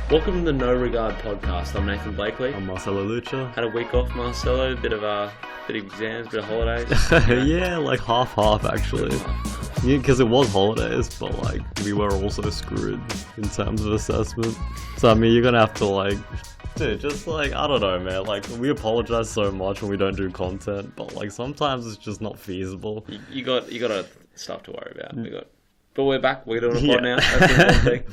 Welcome to the No Regard podcast. I'm Nathan Blakely. I'm Marcelo Lucha. Had a week off, Marcelo. Bit of exams, bit of holidays. Yeah, like half actually. Yeah, because it was holidays, but like we were also screwed in terms of assessment. So I mean, you're gonna have to dude, just I don't know, man. Like we apologize so much when we don't do content, but like sometimes it's just not feasible. You got other stuff to worry about. But we're back. We're doing a pod now. That's the important thing.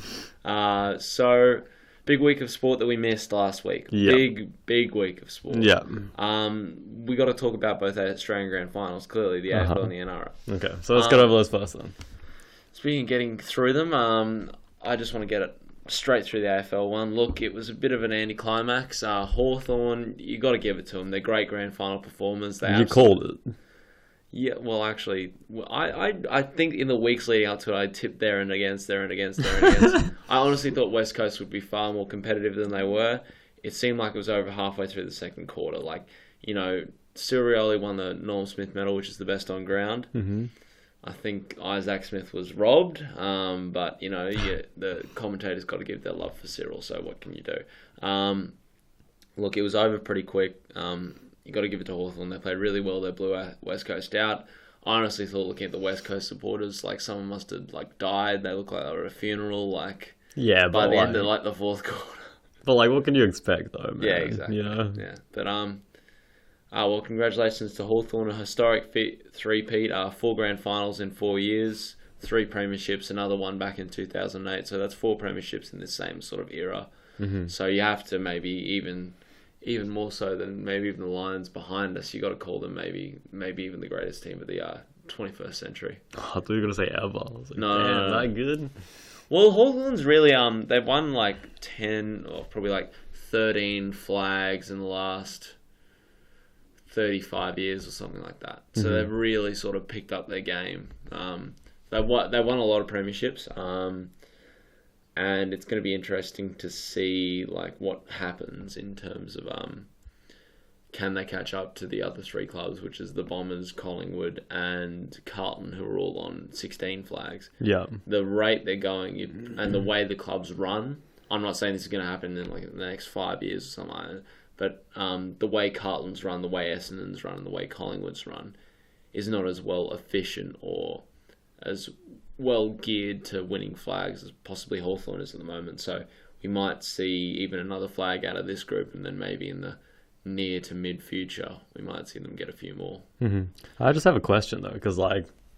So. Big week of sport that we missed last week. Yep. Big week of sport. Yeah. We got to talk about both our Australian Grand Finals, clearly, the AFL and the NRL. Okay, so let's get over those first then. Speaking of getting through them, I just want to get it straight through the AFL one. Look, it was a bit of an anticlimax. Hawthorn, you got to give it to them. They're great Grand Final performers. You called it. Yeah, well, actually, I think in the weeks leading up to it, I tipped there and against. I honestly thought West Coast would be far more competitive than they were. It seemed like it was over halfway through the second quarter. Sirioli won the Norm Smith medal, which is the best on ground. Mm-hmm. I think Isaac Smith was robbed, but, the commentators got to give their love for Cyril, so what can you do? Look, it was over pretty quick. You got to give it to Hawthorn. They played really well. They blew West Coast out. I honestly thought, looking at the West Coast supporters, someone must have died. They looked like they were at a funeral. By the end of the fourth quarter. But what can you expect though, man? Yeah, exactly. You know? Yeah, but well, congratulations to Hawthorn, a historic three-peat, 4 grand finals in 4 years, 3 premierships, another one back in 2008. So that's 4 premierships in the same sort of era. Mm-hmm. So you have to maybe even more so than maybe even the Lions behind us, you got to call them maybe even the greatest team of the 21st century. I thought you were gonna say ever. I was like, no, damn, that good. Well, Hawthorn's really they've won 10 or probably 13 flags in the last 35 years or something like that. So Mm-hmm. they've really sort of picked up their game. They won a lot of premierships. And it's going to be interesting to see what happens in terms of can they catch up to the other 3 clubs, which is the Bombers, Collingwood, and Carlton, who are all on 16 flags. Yeah. The rate they're going and the way the clubs run. I'm not saying this is going to happen in the next 5 years or something like that, but the way Carlton's run, the way Essendon's run, and the way Collingwood's run is not as well efficient or as well geared to winning flags as possibly Hawthorn is at the moment. So we might see even another flag out of this group, and then maybe in the near to mid future we might see them get a few more. Mm-hmm. I just have a question though, because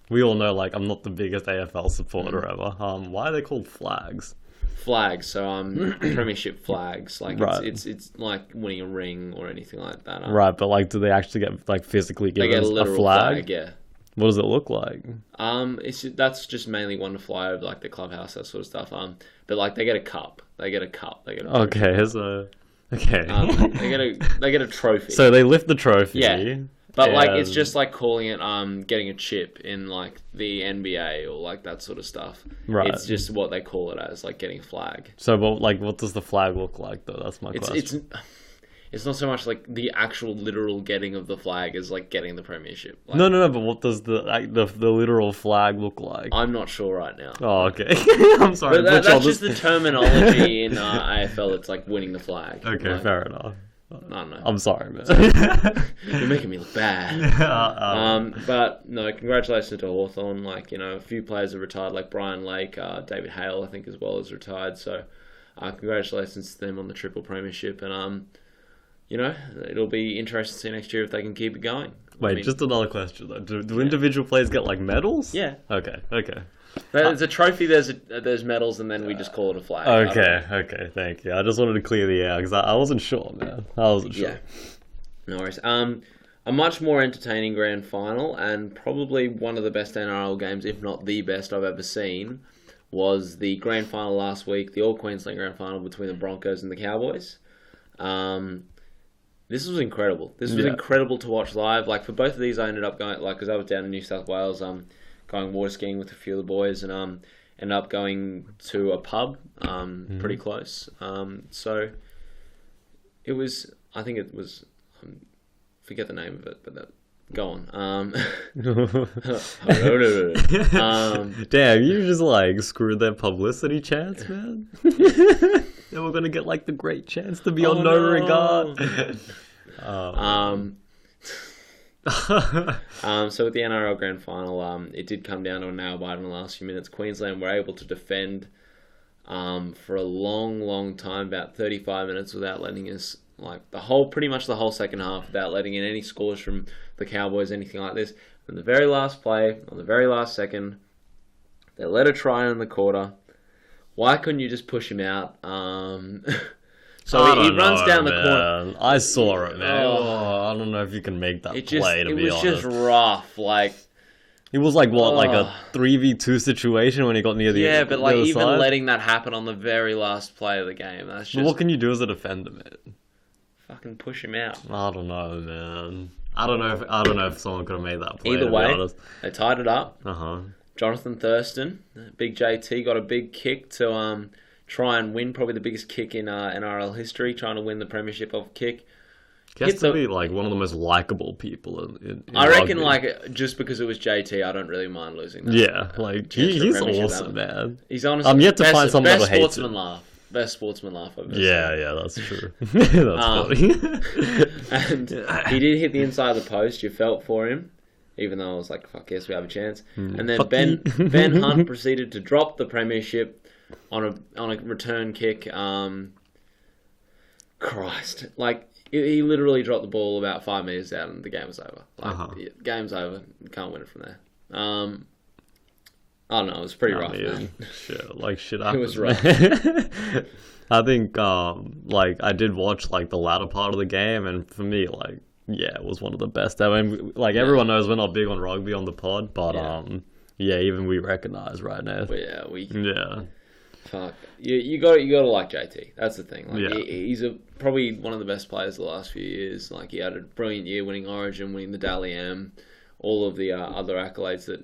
we all know I'm not the biggest AFL supporter ever. Why are they called flags? Flags, so premiership flags. Right. It's like winning a ring or anything like that. Right, but do they actually get physically given they get a literal flag? Yeah. What does it look like? That's just mainly one to fly over the clubhouse, that sort of stuff. But they get a cup. They get a Okay, so okay. They get a trophy. So they lift the trophy. Yeah. But it's just calling it getting a chip in the NBA or that sort of stuff. Right. It's just what they call it as getting a flag. So what does the flag look like though? That's my question. It's not so much the actual literal getting of the flag as getting the premiership. No. But what does the literal flag look like? I'm not sure right now. Oh, okay. I'm sorry. But that's just the terminology in AFL. It's winning the flag. Okay, fair enough. I don't know. I'm sorry, man. You're making me look bad. But no, congratulations to Hawthorn. A few players have retired, like Brian Lake, David Hale, I think, as well, has retired. So, congratulations to them on the triple premiership, and it'll be interesting to see next year if they can keep it going. Wait, just another question though. Do individual players get medals? Yeah. Okay. There's a trophy, there's medals, and then we just call it a flag. Okay, thank you. I just wanted to clear the air because I wasn't sure, man. Yeah. No worries. A much more entertaining grand final, and probably one of the best NRL games, if not the best I've ever seen, was the grand final last week, the All Queensland grand final between the Broncos and the Cowboys. This was incredible. This was incredible to watch live. For both of these, I ended up going, because I was down in New South Wales, going water skiing with a few of the boys, and ended up going to a pub, pretty close. So it was, I think it was, forget the name of it, but go on. Damn, you just screwed their publicity chance, man. Then we're gonna get like the great chance to be Oh, on no no. regard. So with the NRL Grand Final, it did come down to a nail biter in the last few minutes. Queensland were able to defend for a long time, about 35 minutes, without letting us pretty much the whole second half, without letting in any scores from the Cowboys, anything like this. And the very last play, on the very last second, they let a try in the quarter. Why couldn't you just push him out? So he runs down the corner. I saw it, man. I don't know if you can make that play, to be honest. It was just rough. It was like a 3v2 situation when he got near the yeah, but like even side? letting that happen on the very last play of the game, that's just. But what can you do as a defender, man? Fucking push him out. I don't know, man. I don't know if someone could have made that play. Either way, they tied it up. Uh-huh. Jonathan Thurston, Big JT, got a big kick to try and win, probably the biggest kick in NRL history, trying to win the premiership off kick. He has to be like one of the most likable people in I reckon, rugby. just because it was JT, I don't really mind losing that. Yeah, he's awesome, man. He's honestly I'm yet to find someone that hates sportsman laugh. Best sportsman laugh I've ever seen. Yeah, that's true. That's funny. And he did hit the inside of the post. You felt for him, even though I was like, "Fuck yes, we have a chance." And then Ben Hunt proceeded to drop the premiership on a return kick. Christ, he literally dropped the ball about 5 meters out, and the game was over. Game's over. You can't win it from there. I don't know. It was pretty rough. Man. Shit. It was rough. I think, I did watch the latter part of the game, and for me, it was one of the best. I mean, everyone knows we're not big on rugby on the pod, but even we recognize right now. But yeah, Yeah. Fuck. You got to like JT. That's the thing. He's probably one of the best players the last few years. He had a brilliant year, winning Origin, winning the Dally M, all of the other accolades that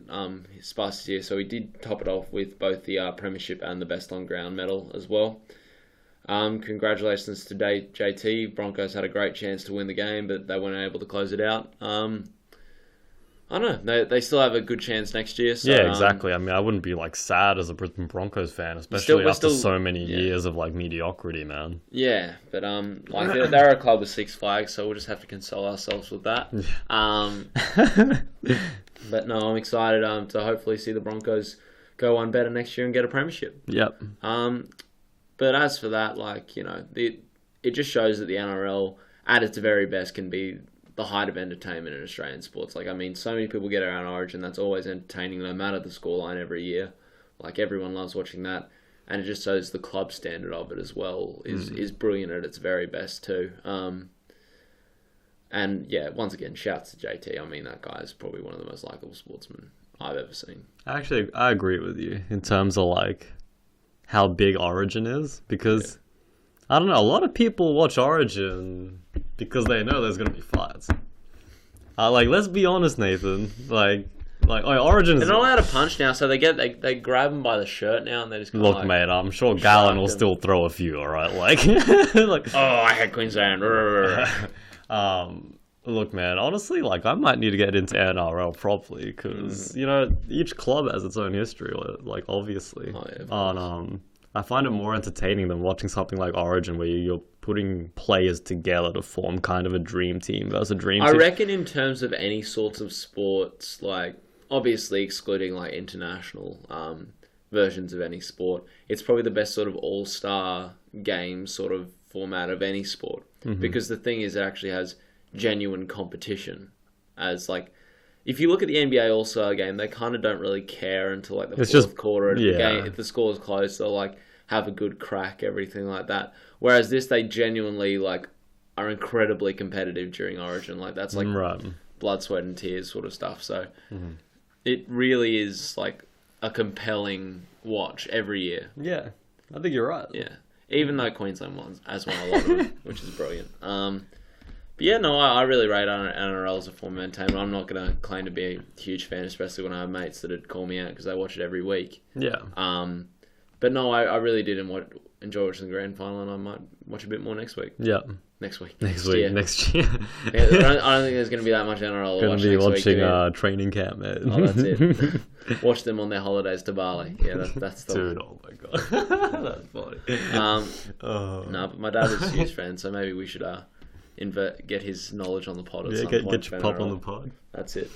he spiced this year. So he did top it off with both the Premiership and the Best on Ground medal as well. Congratulations to JT. Broncos had a great chance to win the game, but they weren't able to close it out. I don't know. They still have a good chance next year. So, yeah, exactly. I mean, I wouldn't be sad as a Brisbane Broncos fan, especially after so many years of mediocrity, man. Yeah, but they're a club with 6 flags, so we'll just have to console ourselves with that. But no, I'm excited to hopefully see the Broncos go on better next year and get a premiership. Yep. But as for that, it just shows that the NRL at its very best can be the height of entertainment in Australian sports. So many people get around Origin. That's always entertaining, no matter the scoreline every year. Everyone loves watching that. And it just shows the club standard of it as well is brilliant at its very best too. And yeah, once again, shouts to JT. I mean, that guy is probably one of the most likable sportsmen I've ever seen. Actually, I agree with you in terms of how big Origin is, because I don't know, a lot of people watch Origin because they know there's gonna be fights. Let's be honest, Nathan. Origin is... They're not allowed to punch now, so they grab him by the shirt now, and they just look, mate. I'm sure Gallen will still throw a few. All right, oh, I had Queensland. Look, man. Honestly, I might need to get into NRL properly because each club has its own history. Obviously, and I find it more entertaining than watching something like Origin, where you're putting players together to form kind of a dream team versus a dream team. I reckon in terms of any sorts of sports, obviously excluding international versions of any sport, it's probably the best sort of all-star game sort of format of any sport. Mm-hmm. Because the thing is, it actually has genuine competition. As if you look at the NBA All-Star game, they kind of don't really care until the fourth quarter of the game. If the score's close, they'll have a good crack, everything like that. Whereas this, they genuinely are incredibly competitive during Origin. That's blood, sweat, and tears sort of stuff. So it really is a compelling watch every year. Yeah, I think you're right. Yeah, even though Queensland has won a lot of it, which is brilliant. But yeah, no, I really rate NRL as a form of entertainment. I'm not going to claim to be a huge fan, especially when I have mates that would call me out because they watch it every week. Yeah. But no, I really did enjoy watching the grand final, and I might watch a bit more next week. Yeah. Next week. Next year. Yeah, I don't think there's going to be that much NRL to watch next week. Going to be watching training camp, man. Oh, that's it. Watch them on their holidays to Bali. Yeah, that's the... Dude, oh my God. That's funny. No, but my dad is a huge fan, so maybe we should get his knowledge on the pod at some point. Get your pop on the pod. That's it.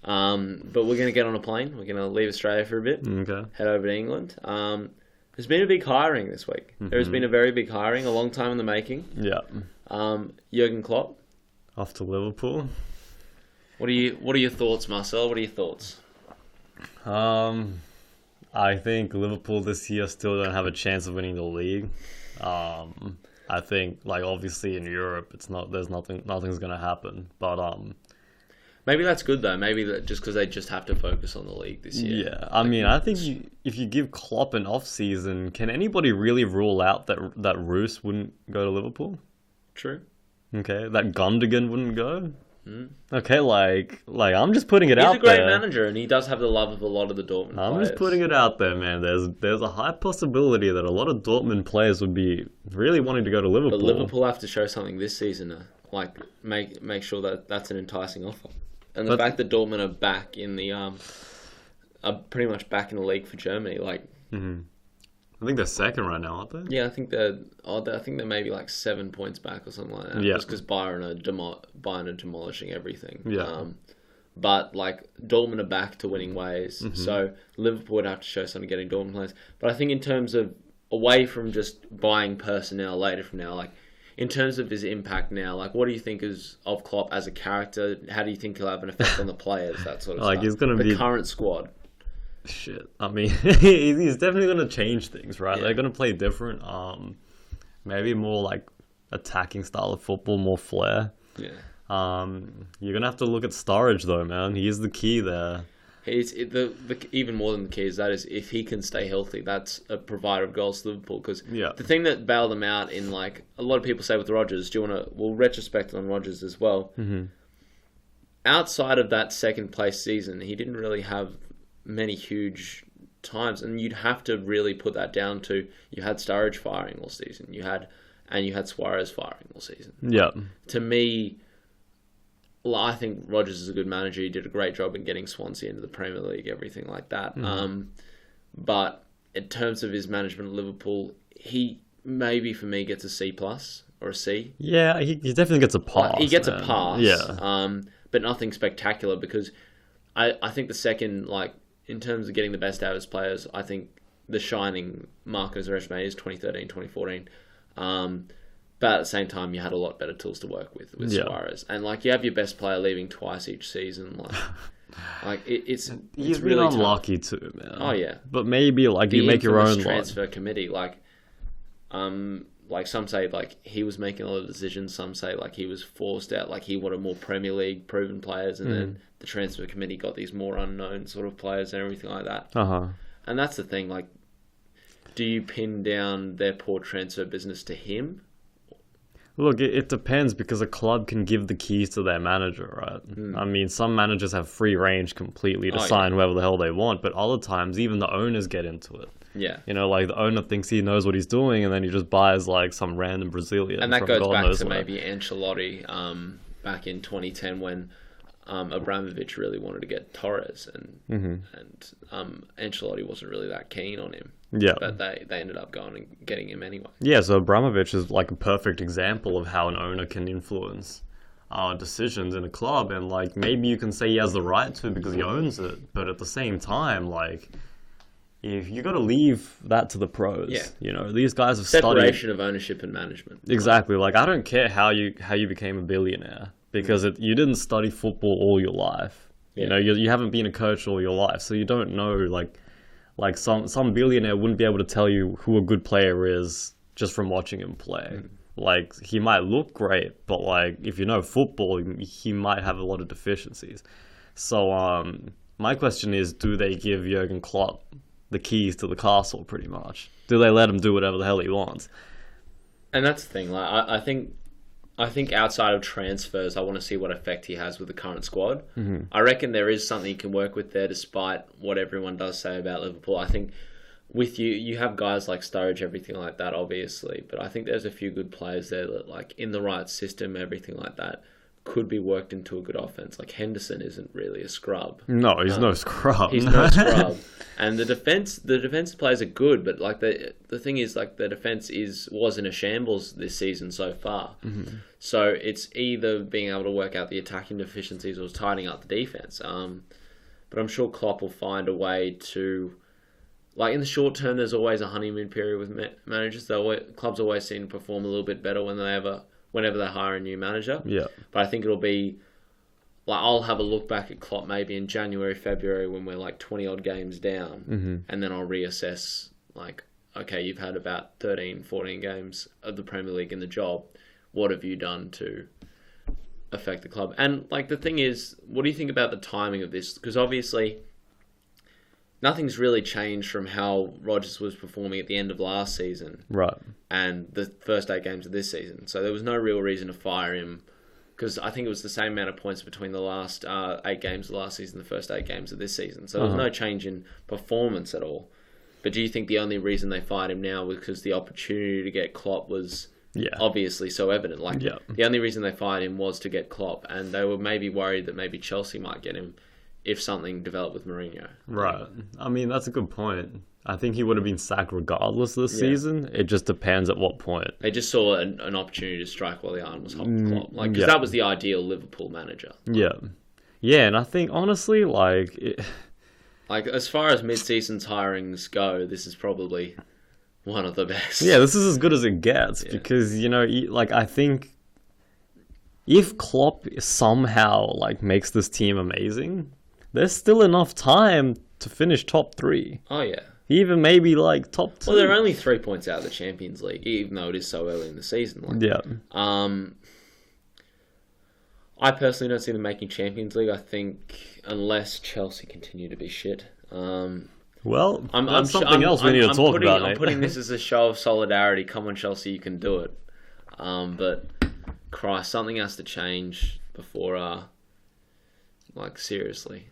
But we're going to get on a plane. We're going to leave Australia for a bit. Okay. Head over to England. There's been a big hiring this week. There has been a very big hiring, a long time in the making. Yeah. Jurgen Klopp. Off to Liverpool. What are your thoughts, Marcel? What are your thoughts? I think Liverpool this year still don't have a chance of winning the league. I think, like, obviously in Europe, nothing's gonna happen. But maybe that's good though. Maybe just because they just have to focus on the league this year. Yeah, I mean, I think if you give Klopp an off season, can anybody really rule out that Roos wouldn't go to Liverpool? True. Okay, that Gundogan wouldn't go. Okay, like I'm just putting it out there. He's a great manager, and he does have the love of a lot of the Dortmund players. I'm just putting it out there, man. There's a high possibility that a lot of Dortmund players would be really wanting to go to Liverpool. But Liverpool have to show something this season, like make sure that that's an enticing offer. And the fact that Dortmund are back in the are pretty much back in the league for Germany, like. I think they're second right now, aren't they? Yeah, I think they're maybe like 7 points back or something like that. Yeah. Just because Bayern are demolishing everything. Yeah. But like Dortmund are back to winning ways, so Liverpool would have to show something getting Dortmund players. But I think in terms of away from just buying personnel later from now, like in terms of his impact now, like what do you think of Klopp as a character? How do you think he'll have an effect on the players? That sort of stuff. He's gonna be the current squad. Shit, I mean, he's definitely going to change things, right? Yeah. They're going to play different, maybe more like attacking style of football, more flair. Yeah. You're going to have to look at Sturridge though, man. He's the key there. The even more than the key is if he can stay healthy, that's a provider of goals to Liverpool. Because the thing that bailed them out in, like a lot of people say with Rodgers, we'll retrospect on Rodgers as well. Outside of that second place season, he didn't really have many huge times, and you'd have to really put that down to you had Sturridge firing all season, you had Suarez firing all season. Yeah. To me, I think Rodgers is a good manager. He did a great job in getting Swansea into the Premier League, everything like that. But in terms of his management at Liverpool, he maybe for me gets a C+ or a C. Yeah, he definitely gets a pass. He gets a pass. Yeah. But nothing spectacular, because I think the second, like, in terms of getting the best out of his players, I think the shining mark on his resume is 2013, 2014. But at the same time, you had a lot better tools to work with Suarez. And, like, you have your best player leaving twice each season. It's He's really been unlucky too, man. Oh, yeah. But maybe, like, you make your own transfer committee. Like some say, like, he was making a lot of decisions. Some say, like, he was forced out. Like, he wanted more Premier League proven players. And then the transfer committee got these more unknown sort of players and everything like that. And that's the thing. Like, do you pin down their poor transfer business to him? Look, it depends, because a club can give the keys to their manager, right? I mean, some managers have free range completely to sign whoever the hell they want, but other times even the owners get into it. Yeah. You know, like the owner thinks he knows what he's doing, and then he just buys like some random Brazilian. And that goes back to maybe Ancelotti back in 2010 when Abramovich really wanted to get Torres, and Ancelotti wasn't really that keen on him. Yeah. But they ended up going and getting him anyway. Yeah, so Abramovich is like a perfect example of how an owner can influence decisions in a club, and like maybe you can say he has the right to because he owns it, but at the same time, like, if you got to leave that to the pros. Yeah. You know, these guys have separation of ownership and management. Exactly. Like, I don't care how you became a billionaire, because you didn't study football all your life. Yeah. You know, you haven't been a coach all your life, so you don't know, like some billionaire wouldn't be able to tell you who a good player is just from watching him play. Like, he might look great, but like, if you know football, he might have a lot of deficiencies. So my question is, do they give Jurgen Klopp the keys to the castle, pretty much? Do they let him do whatever the hell he wants? And that's the thing. Like, I think outside of transfers, I want to see what effect he has with the current squad. I reckon there is something you can work with there, despite what everyone does say about Liverpool. I think with you have guys like Sturridge, everything like that, obviously. But I think there's a few good players there that, like, in the right system, everything like that, could be worked into a good offense. Like Henderson isn't really a scrub. No, he's no scrub. He's no scrub. And the defensive players are good, but like the thing is, like, the defense was in a shambles this season so far. Mm-hmm. So it's either being able to work out the attacking deficiencies or tidying up the defense. But I'm sure Klopp will find a way to, like, in the short term, there's always a honeymoon period with managers. Clubs always seem to perform a little bit better whenever they hire a new manager. Yeah. But I think it'll be, like, I'll have a look back at Klopp maybe in January, February when we're like 20 odd games down, and then I'll reassess, like, okay, you've had about 13, 14 games of the Premier League in the job. What have you done to affect the club? And, like, the thing is, what do you think about the timing of this? Because obviously nothing's really changed from how Rodgers was performing at the end of last season. Right. And the first 8 games of this season. So there was no real reason to fire him, because I think it was the same amount of points between the last 8 games of last season and the first 8 games of this season. So there was no change in performance at all. But do you think the only reason they fired him now was because the opportunity to get Klopp was obviously so evident? Like, the only reason they fired him was to get Klopp, and they were maybe worried that maybe Chelsea might get him if something developed with Mourinho. Right. I mean, that's a good point. I think he would have been sacked regardless this season. It just depends at what point. They just saw an opportunity to strike while the iron was hot with Klopp. Like, because that was the ideal Liverpool manager. Yeah. Yeah, and I think, honestly, like... Like, as far as mid-season's hirings go, this is probably one of the best. Yeah, this is as good as it gets, because, you know, like, I think if Klopp somehow, like, makes this team amazing, there's still enough time to finish top 3. Oh, yeah. Even maybe, like, top 2. Well, they're only 3 points out of the Champions League, even though it is so early in the season. Like, I personally don't see them making Champions League. I think unless Chelsea continue to be shit. Well, that's something else we need to talk about. I'm putting this as a show of solidarity. Come on, Chelsea, you can do it. But, Christ, something has to change before, like, seriously.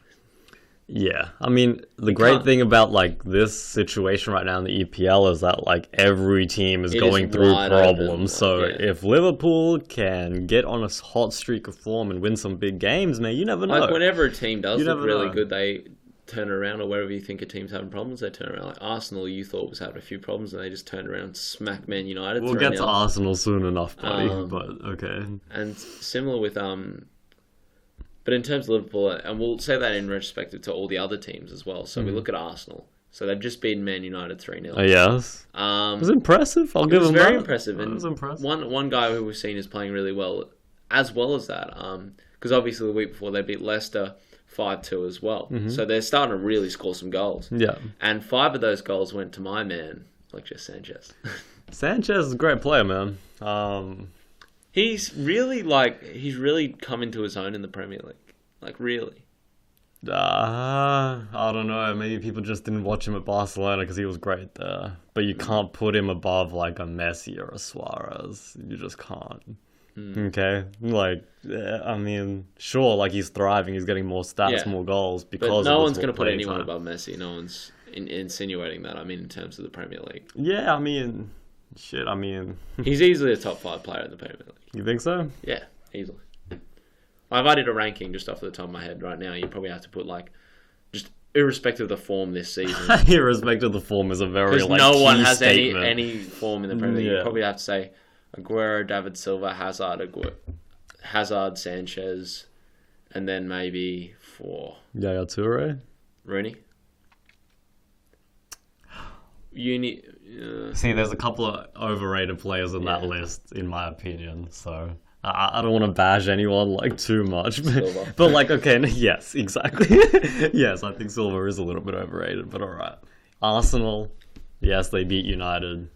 Yeah, I mean, the great thing about, like, this situation right now in the EPL is that, like, every team is going through problems. So if Liverpool can get on a hot streak of form and win some big games, man, you never know. Like, whenever a team does look really good, they turn around, or wherever you think a team's having problems, they turn around. Like Arsenal, you thought was having a few problems, and they just turned around and smacked Man United. We'll get to Arsenal soon enough, buddy, but okay. And similar with... But in terms of Liverpool, and we'll say that in retrospective to all the other teams as well. So we look at Arsenal. So they've just beaten Man United 3-0. Oh, yes. It was impressive. I'll give them that. It was very impressive. And it was impressive. One guy who we've seen is playing really well as that. Because obviously the week before they beat Leicester 5-2 as well. So they're starting to really score some goals. Yeah. And 5 of those goals went to my man, Alexis Sanchez. Sanchez is a great player, man. He's really come into his own in the Premier League. Like, really. I don't know. Maybe people just didn't watch him at Barcelona because he was great there. But you can't put him above, like, a Messi or a Suarez. You just can't. Okay? Like, I mean, sure, like, he's thriving. He's getting more stats, more goals because but no one's going to put anyone above Messi. No one's insinuating that, I mean, in terms of the Premier League. Yeah, I mean... Shit, I mean... He's easily a top 5 player in the Premier League. You think so? Yeah, easily. If I did a ranking just off the top of my head right now, you probably have to put, like, just irrespective of the form this season. Irrespective of the form is a very, like, no one key has statement. any form in the Premier League. You probably have to say Aguero, David Silva, Hazard, Sanchez, and then maybe Yaya Toure? Rooney. See, there's a couple of overrated players in that list, in my opinion. So I don't want to bash anyone like too much, but like, okay, yes, exactly. Yes, I think Silva is a little bit overrated, but all right. Arsenal, yes, they beat United.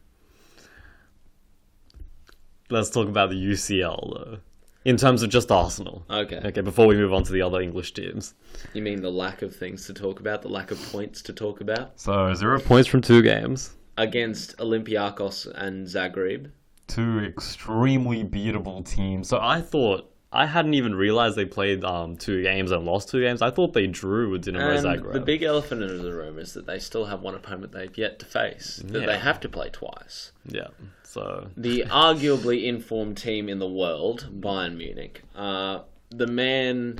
Let's talk about the UCL though. In terms of just Arsenal. Okay, before we move on to the other English teams. You mean the lack of things to talk about, the lack of points to talk about? So, 0 points from 2 games. Against Olympiacos and Zagreb. 2 extremely beatable teams. So I thought I hadn't even realized they played 2 games and lost 2 games. I thought they drew with Dinamo Zagreb. And the big elephant in the room is that they still have one opponent they've yet to face, that they have to play twice. Yeah, so... The arguably informed team in the world, Bayern Munich. The man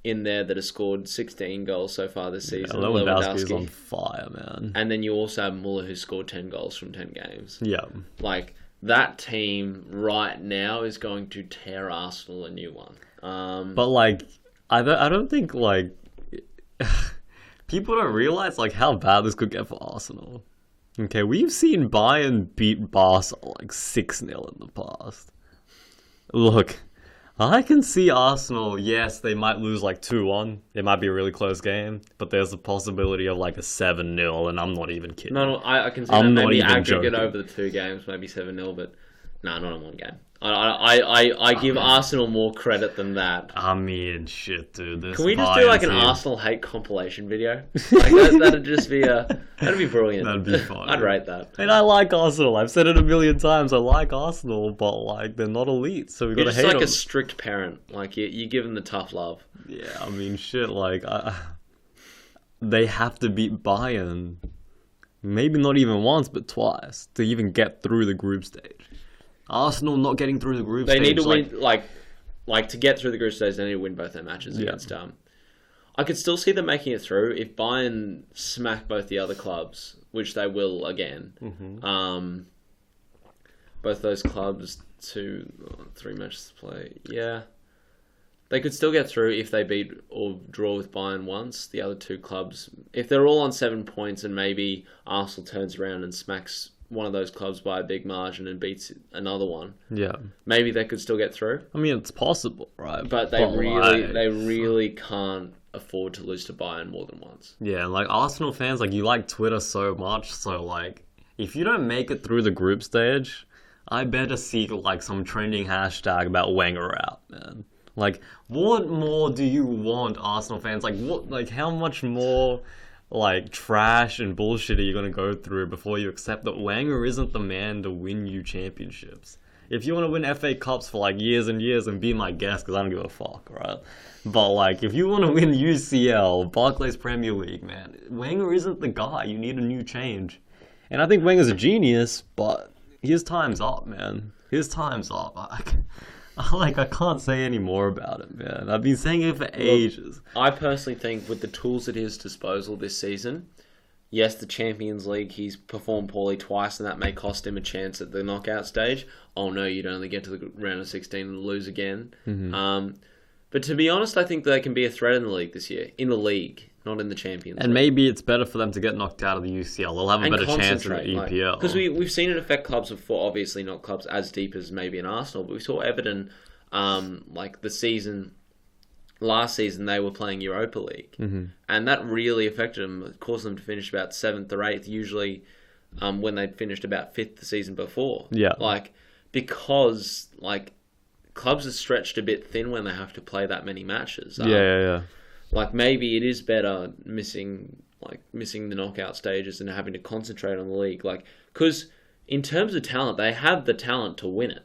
in there that has scored 16 goals so far this season, Lewandowski's on fire, man. And then you also have Muller, who scored 10 goals from 10 games. Yeah. Like, that team right now is going to tear Arsenal a new one. But, like, I don't think, like... people don't realise, like, how bad this could get for Arsenal. Okay, we've seen Bayern beat Barca, like, 6-0 in the past. Look... I can see Arsenal, yes, they might lose like 2-1. It might be a really close game, but there's a possibility of like a 7-0, and I'm not even kidding. No, I can see that maybe aggregate over the 2 games, maybe 7-0, but no, not in one game. I give Arsenal more credit than that. I mean, shit, dude. Can we just do like an Arsenal hate compilation video? Like that'd just be that'd be brilliant. That'd be fun. I'd rate that. And I like Arsenal. I've said it a million times. I like Arsenal, but like they're not elite, so we gotta hate them. You're just like a strict parent. Like you give them the tough love. Yeah, I mean, shit. Like they have to beat Bayern, maybe not even once, but twice to even get through the group stage. Arsenal not getting through the group stage. They need to win, like to get through the group stage, they need to win both their matches against I could still see them making it through if Bayern smack both the other clubs, which they will again. Mm-hmm. Both those clubs, 3 matches to play. Yeah. They could still get through if they beat or draw with Bayern once. The other 2 clubs, if they're all on 7 points and maybe Arsenal turns around and smacks one of those clubs by a big margin and beats another one. Yeah. Maybe they could still get through. I mean, it's possible, right? But they really can't afford to lose to Bayern more than once. Yeah, like Arsenal fans, like you like Twitter so much, so like if you don't make it through the group stage, I better see like some trending hashtag about Wenger out, man. Like, what more do you want, Arsenal fans? Like, what? Like, how much more like trash and bullshit are you going to go through before you accept that Wenger isn't the man to win you championships? If you want to win FA Cups for like years and years, and be my guest, because I don't give a fuck, right? But like, if you want to win UCL, Barclays Premier League, man, Wenger isn't the guy. You need a new change. And I think Wenger's a genius, but his time's up, man. His time's up. I can't say any more about it, man. I've been saying it for ages. I personally think with the tools at his disposal this season, yes, the Champions League, he's performed poorly twice, and that may cost him a chance at the knockout stage. Oh no, you'd only get to the round of 16 and lose again. Mm-hmm. But to be honest, I think they can be a threat in the league this year. In the league, not in the Champions League. And maybe it's better for them to get knocked out of the UCL. They'll have a better chance in the EPL. Because we've seen it affect clubs before, obviously not clubs as deep as maybe an Arsenal, but we saw Everton, like the season... Last season, they were playing Europa League. Mm-hmm. And that really affected them. It caused them to finish about 7th or 8th, usually when they'd finished about 5th the season before. Yeah. Because clubs are stretched a bit thin when they have to play that many matches. Yeah. Maybe it is better missing the knockout stages and having to concentrate on the league. Because in terms of talent, they have the talent to win it.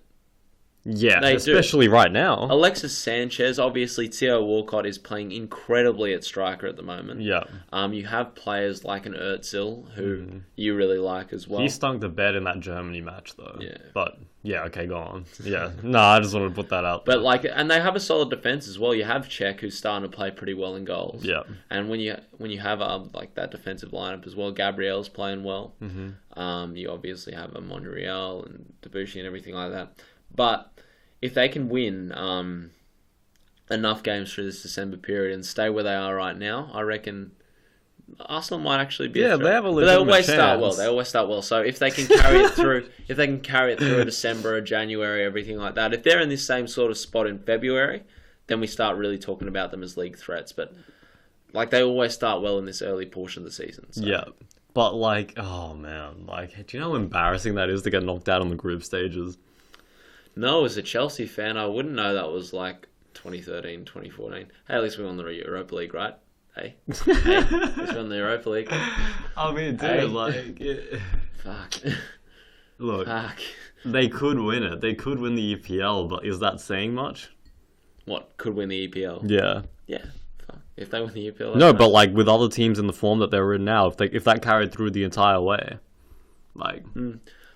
Yeah, especially right now. Alexis Sanchez, obviously Theo Walcott is playing incredibly at striker at the moment. Yeah. You have players like an Özil, who you really like as well. He stunk the bed in that Germany match, though. Yeah. But, yeah, okay, go on. Yeah. No, I just wanted to put that out there. But, and they have a solid defence as well. You have Cech, who's starting to play pretty well in goals. Yeah. And when you have, that defensive lineup as well, Gabriel's playing well. Mm-hmm. You obviously have a Monreal and Debussy and everything like that. But if they can win enough games through this December period and stay where they are right now, I reckon Arsenal might actually be. Yeah, they have a legitimate chance. They always start well. So if they can carry it through, December or January, everything like that. If they're in this same sort of spot in February, then we start really talking about them as league threats. But they always start well in this early portion of the season. So. Yeah. But oh man, do you know how embarrassing that is to get knocked out on the group stages? No, as a Chelsea fan, I wouldn't know that was 2013, 2014. Hey, at least we won the Europa League, right? Hey, at least we won the Europa League. I mean, dude, Fuck. Look, they could win it. They could win the EPL, but is that saying much? could win the EPL. Yeah. Yeah. Fuck. If they win the EPL. No, but like with other teams in the form that they're in now, if that carried through the entire way, like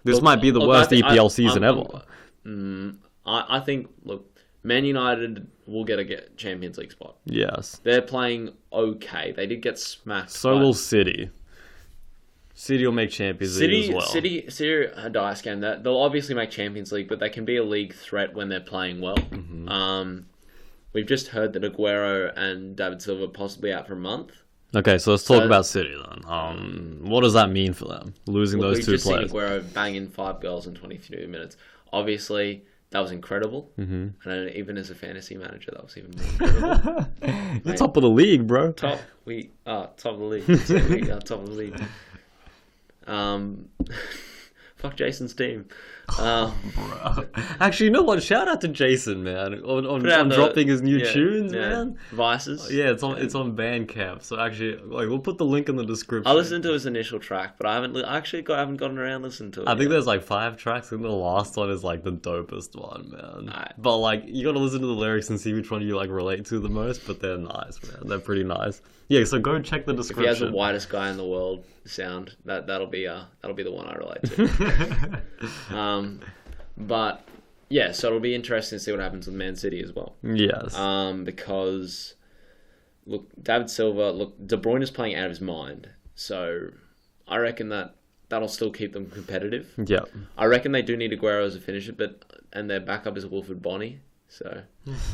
this might be the worst EPL season ever. I think, look, Man United will get a Champions League spot. Yes. They're playing okay. They did get smacked. So will City. City will make Champions League as well. City a dice game. They'll obviously make Champions League, but they can be a league threat when they're playing well. We've just heard that Aguero and David Silva are possibly out for a month. Okay, so let's talk about City then. What does that mean for them, losing those two players? We've just seen Aguero banging 5 goals in 22 minutes. Obviously, that was incredible. And even as a fantasy manager, that was even more incredible. You're top of the league, bro. Top of the league. So we are top of the league. Fuck Jason's team. Actually, you know what? Shout out to Jason, man, on dropping his new tunes, man. Vices. Yeah, it's on Bandcamp. So actually, like, we'll put the link in the description. I listened to his initial track, but I haven't gotten around listening to it. I think there's like 5 tracks, and the last one is like the dopest one, man. Right. But like, you gotta listen to the lyrics and see which one you like relate to the most. But they're nice, man. They're pretty nice. Yeah, so go check the description. If he has the whitest guy in the world sound, that'll be the one I relate to. But yeah, so it'll be interesting to see what happens with Man City as well. Yes. Because look, David Silva, De Bruyne is playing out of his mind, so I reckon that'll still keep them competitive. Yeah. I reckon they do need Aguero as a finisher, and their backup is Wilfred Bonny. So, that's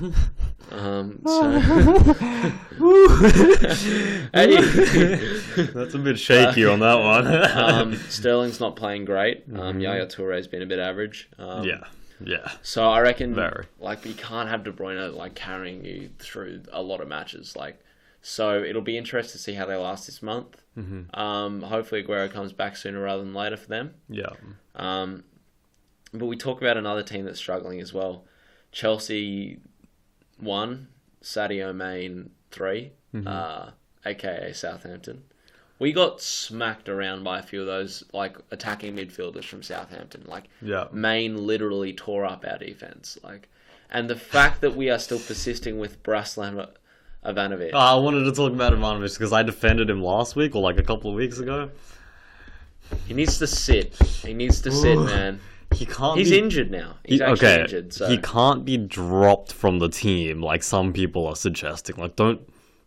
a bit shaky on that one. Sterling's not playing great. Yaya Touré's been a bit average. Yeah. So I reckon, like, you can't have De Bruyne like carrying you through a lot of matches. Like, so it'll be interesting to see how they last this month. Hopefully Aguero comes back sooner rather than later for them. Yeah. But we talk about another team that's struggling as well. Chelsea 1, Sadio Mane 3, aka Southampton. We got smacked around by a few of those like attacking midfielders from Southampton. Like, Mane literally tore up our defense. Like, and the fact that we are still persisting with Braslan Ivanovic. I wanted to talk about Ivanovic because I defended him last week or like a couple of weeks ago. He needs to sit. He needs to sit, man. He's injured now. He's actually injured. So he can't be dropped from the team like some people are suggesting. Like, don't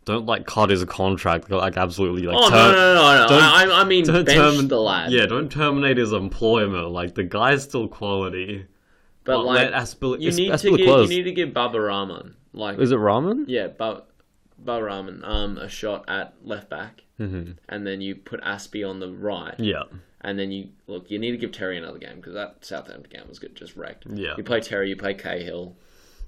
like cut his contract. Like, absolutely. Like, no. I mean, bench the lad. Yeah, don't terminate his employment. Like, the guy's still quality. But like, you need to give Baba Rahman. Like, is it Rahman? Yeah, Baba Rahman. A shot at left back, and then you put Aspie on the right. Yeah. And then you need to give Terry another game because that Southampton game was good, just wrecked. Yeah. You play Terry, you play Cahill,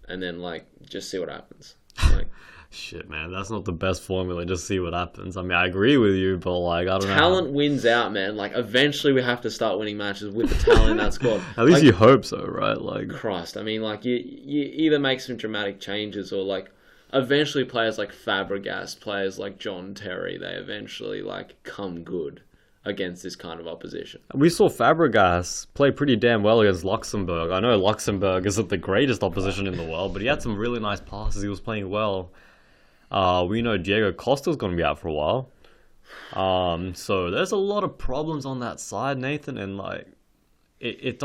and then like just see what happens. Like, shit, man, that's not the best formula. Just see what happens. I mean, I agree with you, but like, I don't know. Talent wins out, man. Like, eventually we have to start winning matches with the talent in that squad. At least you hope so, right? Like, Christ, I mean, like you either make some dramatic changes or like eventually players like Fabregas, players like John Terry, they eventually like come good against this kind of opposition. We saw Fabregas play pretty damn well against Luxembourg. I know Luxembourg isn't the greatest opposition in the world, but he had some really nice passes. He was playing well. We know Diego Costa's going to be out for a while. So there's a lot of problems on that side, Nathan, and like it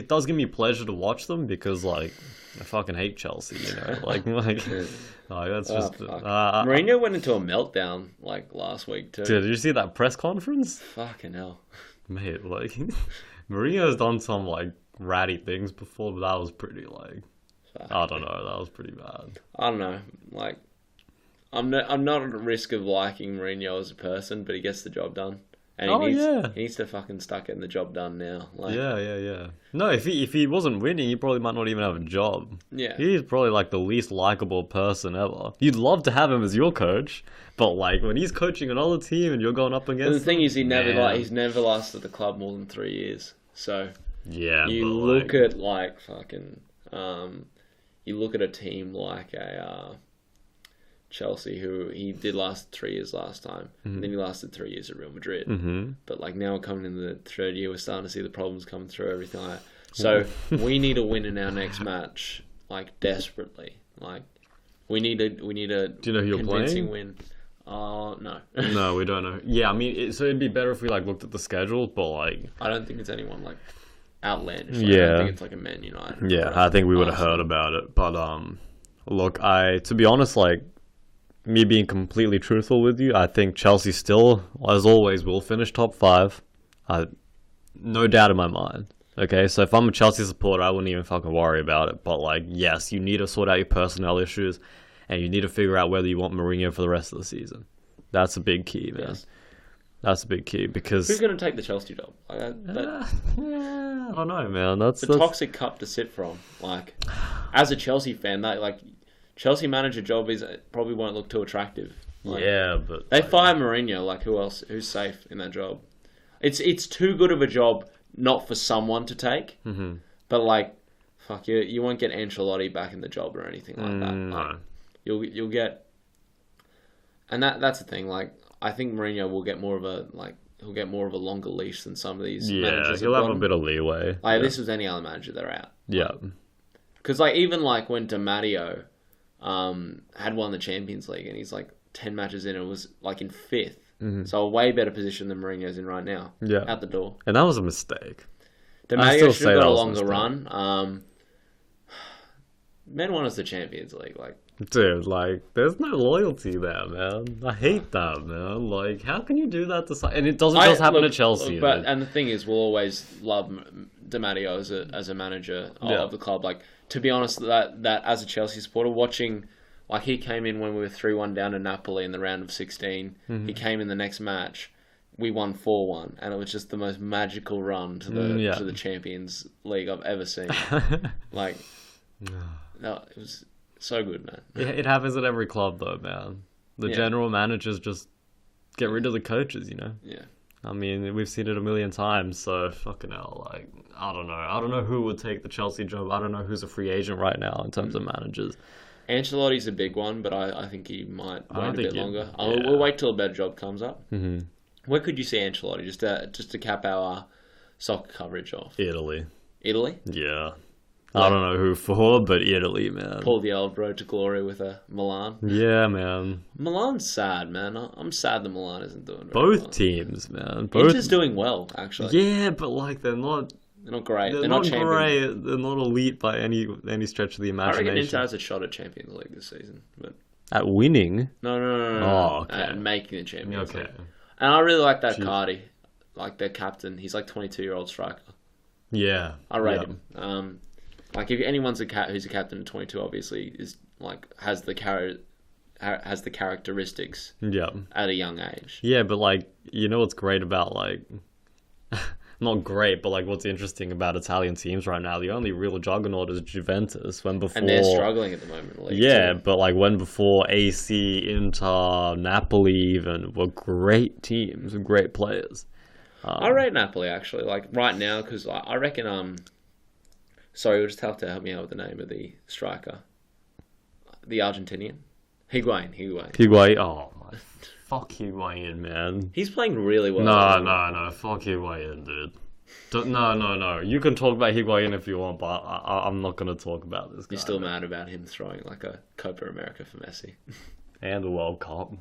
does give me pleasure to watch them because like I fucking hate Chelsea, you know, like that's just. Mourinho went into a meltdown like last week too. Did you see that press conference? Fucking hell, mate! Like Mourinho's done some like ratty things before, but that was pretty like I don't know, that was pretty bad. I don't know, like I'm not at risk of liking Mourinho as a person, but he gets the job done. And he needs to fucking start getting the job done now. Like, yeah. No, if he wasn't winning, he probably might not even have a job. Yeah. He's probably like the least likable person ever. You'd love to have him as your coach, but like when he's coaching another team and you're going up against the thing is, he's never lasted at the club more than 3 years. So yeah, you look at like fucking you look at a team like a Chelsea, who he did last 3 years last time, and then he lasted 3 years at Real Madrid. But like now coming in the third year, we're starting to see the problems coming through, everything like that. So we need to win in our next match, like desperately. Like We need a Do you know who you're convincing playing? win. No. No, we don't know. Yeah, I mean, so it'd be better if we like looked at the schedule, but like, I don't think it's anyone like outlandish. Like, I Yeah. don't think it's like a Man United. yeah, or I think we would have Arsenal. heard about it. But look, to be honest, like me being completely truthful with you, I think Chelsea still, as always, will finish top 5. No doubt in my mind. Okay, so if I'm a Chelsea supporter, I wouldn't even fucking worry about it. But like, yes, you need to sort out your personnel issues, and you need to figure out whether you want Mourinho for the rest of the season. That's a big key, man. Yes. That's a big key because Who's going to take the Chelsea job? Like, yeah, I don't know, man. That's toxic cup to sit from. Like, as a Chelsea fan, that like Chelsea manager job is probably won't look too attractive. Like, yeah, but they fire Mourinho. Like, who else? Who's safe in that job? It's too good of a job not for someone to take. Mm-hmm. But like, fuck you won't get Ancelotti back in the job or anything like that. No. Like, you'll get, and that's the thing. Like, I think Mourinho will get more of a he'll get more of a longer leash than some of these managers. He'll have a gotten. bit of leeway. Like, this was any other manager, they're out. Yeah. Because like even like when Di Matteo had won the Champions League and he's like 10 matches in and was like in 5th. Mm-hmm. So a way better position than Mourinho's in right now. Yeah. Out the door. And that was a mistake. Di I Matteo still should say have got that a was a longer mistake. run. Men won us the Champions League. Like, Dude, like, there's no loyalty there, man. I hate that, man. Like, how can you do that to and it doesn't just happen to Chelsea. But and the thing is, we'll always love Di Matteo as a manager of the club. Like, to be honest, that as a Chelsea supporter, watching, like, he came in when we were 3-1 down to Napoli in the round of 16. Mm-hmm. He came in the next match. We won 4-1, and it was just the most magical run to the Champions League I've ever seen. Like, no, it was so good, man. It happens at every club, though, man. The general managers just get rid of the coaches, you know? Yeah. I mean, we've seen it a million times, so fucking hell, like, I don't know. I don't know who would take the Chelsea job. I don't know who's a free agent right now in terms of managers. Ancelotti's a big one, but I think he might wait a bit longer. yeah. We'll wait till a better job comes up. Mm-hmm. Where could you see Ancelotti, just to cap our soccer coverage off? Italy. Italy? Yeah. I don't know who for, but Italy, man. Pull the old road to glory with a Milan. Yeah, man. Milan's sad, man. I'm sad that Milan isn't doing very Both well. teams, man. Inter's doing well, actually. Yeah, but like they're not great. They're not not champions. great. They're not elite by any stretch of the I imagination. reckon Inter has a shot at Champions League this season, but At winning? no. Oh, okay. At making the Champions Okay. League. And I really like that Cardi, like their captain. He's like 22-year-old striker. Yeah. I rate him. Like if anyone's who's a captain at 22, obviously is like has the characteristics Yeah. at a young age. Yeah, but like you know what's great about like not great, but like what's interesting about Italian teams right now, the only real juggernaut is Juventus. When before And they're struggling at the moment. In the league yeah, too. but like when before AC, Inter, Napoli even were great teams, great players. I rate Napoli actually, like right now, because I reckon. Sorry, you'll just have to help me out with the name of the striker, the Argentinian, Higuain. Higuain, oh my, fuck Higuain, man. He's playing really well. No, fuck Higuain, dude. No. You can talk about Higuain if you want, but I'm not gonna talk about this guy. You're still mad about him throwing like a Copa America for Messi. And the World Cup.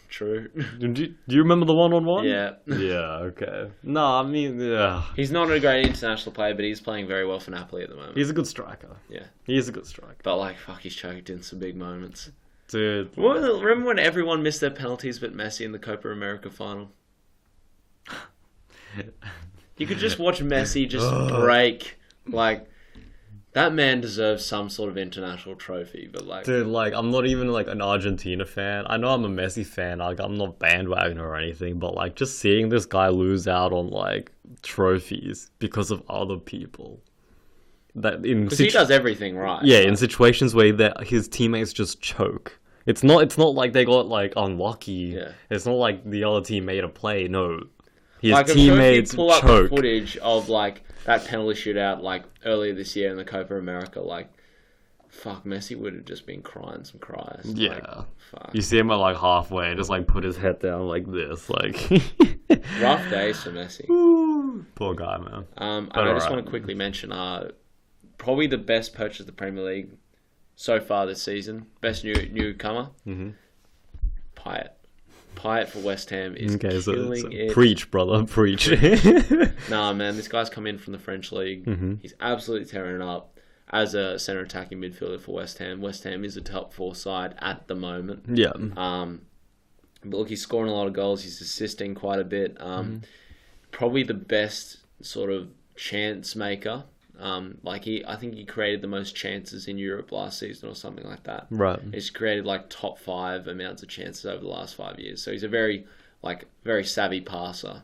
True. Do you remember the one-on-one? Yeah. Yeah, okay. No, I mean, yeah. He's not a great international player, but he's playing very well for Napoli at the moment. He's a good striker. Yeah. He is a good striker. But like, fuck, he's choked in some big moments. Dude. Remember when everyone missed their penalties but Messi in the Copa America final? You could just watch Messi just break. Like, that man deserves some sort of international trophy, but like... Dude, like, I'm not even, like, an Argentina fan. I know I'm a Messi fan. Like, I'm not bandwagon or anything, but, like, just seeing this guy lose out on, like, trophies because of other people. Because he does everything right. Yeah, in situations where his teammates just choke. It's not like they got, like, unlucky. Yeah. It's not like the other team made a play. No. His Like, teammates if you pull up the choke. footage of, like, that penalty shootout, like, earlier this year in the Copa America, like, fuck, Messi would have just been crying some cries. Yeah. Like, fuck. You see him at, like, halfway, just, like, put his head down like this. Like... Rough days for Messi. Poor guy, man. And I just want to quickly mention, probably the best purchase the Premier League so far this season, best newcomer, Pyatt for West Ham is killing it. Preach, brother, preach. Nah, man, this guy's come in from the French league. He's absolutely tearing it up as a centre attacking midfielder for West Ham. West Ham is a top 4 side at the moment. Yeah. But look, he's scoring a lot of goals. He's assisting quite a bit. Probably the best sort of chance maker. I think he created the most chances in Europe last season or something like that. Right. He's created like top 5 amounts of chances over the last 5 years. So he's a very savvy passer.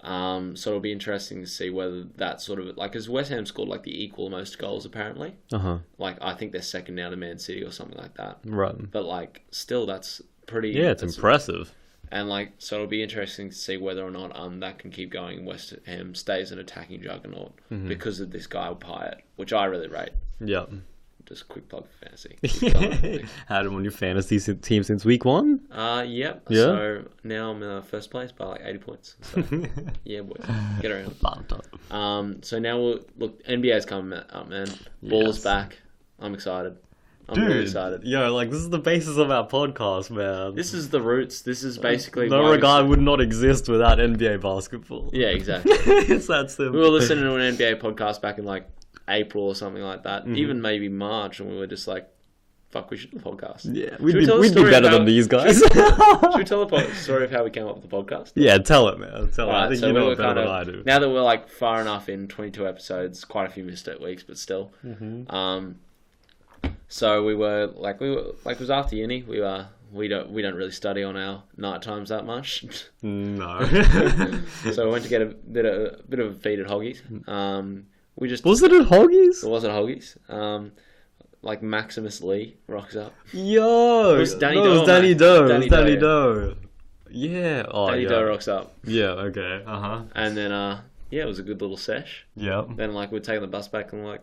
So it'll be interesting to see whether that sort of because West Ham scored like the equal most goals apparently. Like I think they're second now to Man City or something like that. Right. But like still, that's pretty. Yeah, it's impressive. And like so, it'll be interesting to see whether or not that can keep going. West Ham stays an attacking juggernaut because of this guy Pyatt, which I really rate. Yeah. Just a quick plug for fantasy. Had him on your fantasy team since week 1? Yep. Yeah. So now I'm in first place by like 80 points. So yeah, boys, get around. Bumped up. So now NBA's coming up, man. Ball is back. I'm excited. I'm really excited. Yo, like this is the basis of our podcast, man. This is the roots. This is basically No Regard would not exist without NBA basketball. Yeah, exactly. It's that simple. We were listening to an NBA podcast back in like April or something like that, even maybe March, and we were just like, "Fuck, we should do a podcast." Yeah, we'd be better than these guys. Should we tell the story of how we came up with the podcast? Yeah, tell it, man. Tell it. Right, I think so you know it better than I do. Now that we're like far enough in 22 episodes, quite a few missed it weeks, but still. So it was after uni. We don't really study on our night times that much. No. So I went to get a bit of a feed at Hoggies. Was it at Hoggies? It was at Hoggies. Like Maximus Lee rocks up. Yo, it was Danny Doe. It was Danny Doe. Danny Doe. Yeah. Oh, Danny Doe rocks up. Yeah. Okay. And then it was a good little sesh. Yeah. Then we're taking the bus back and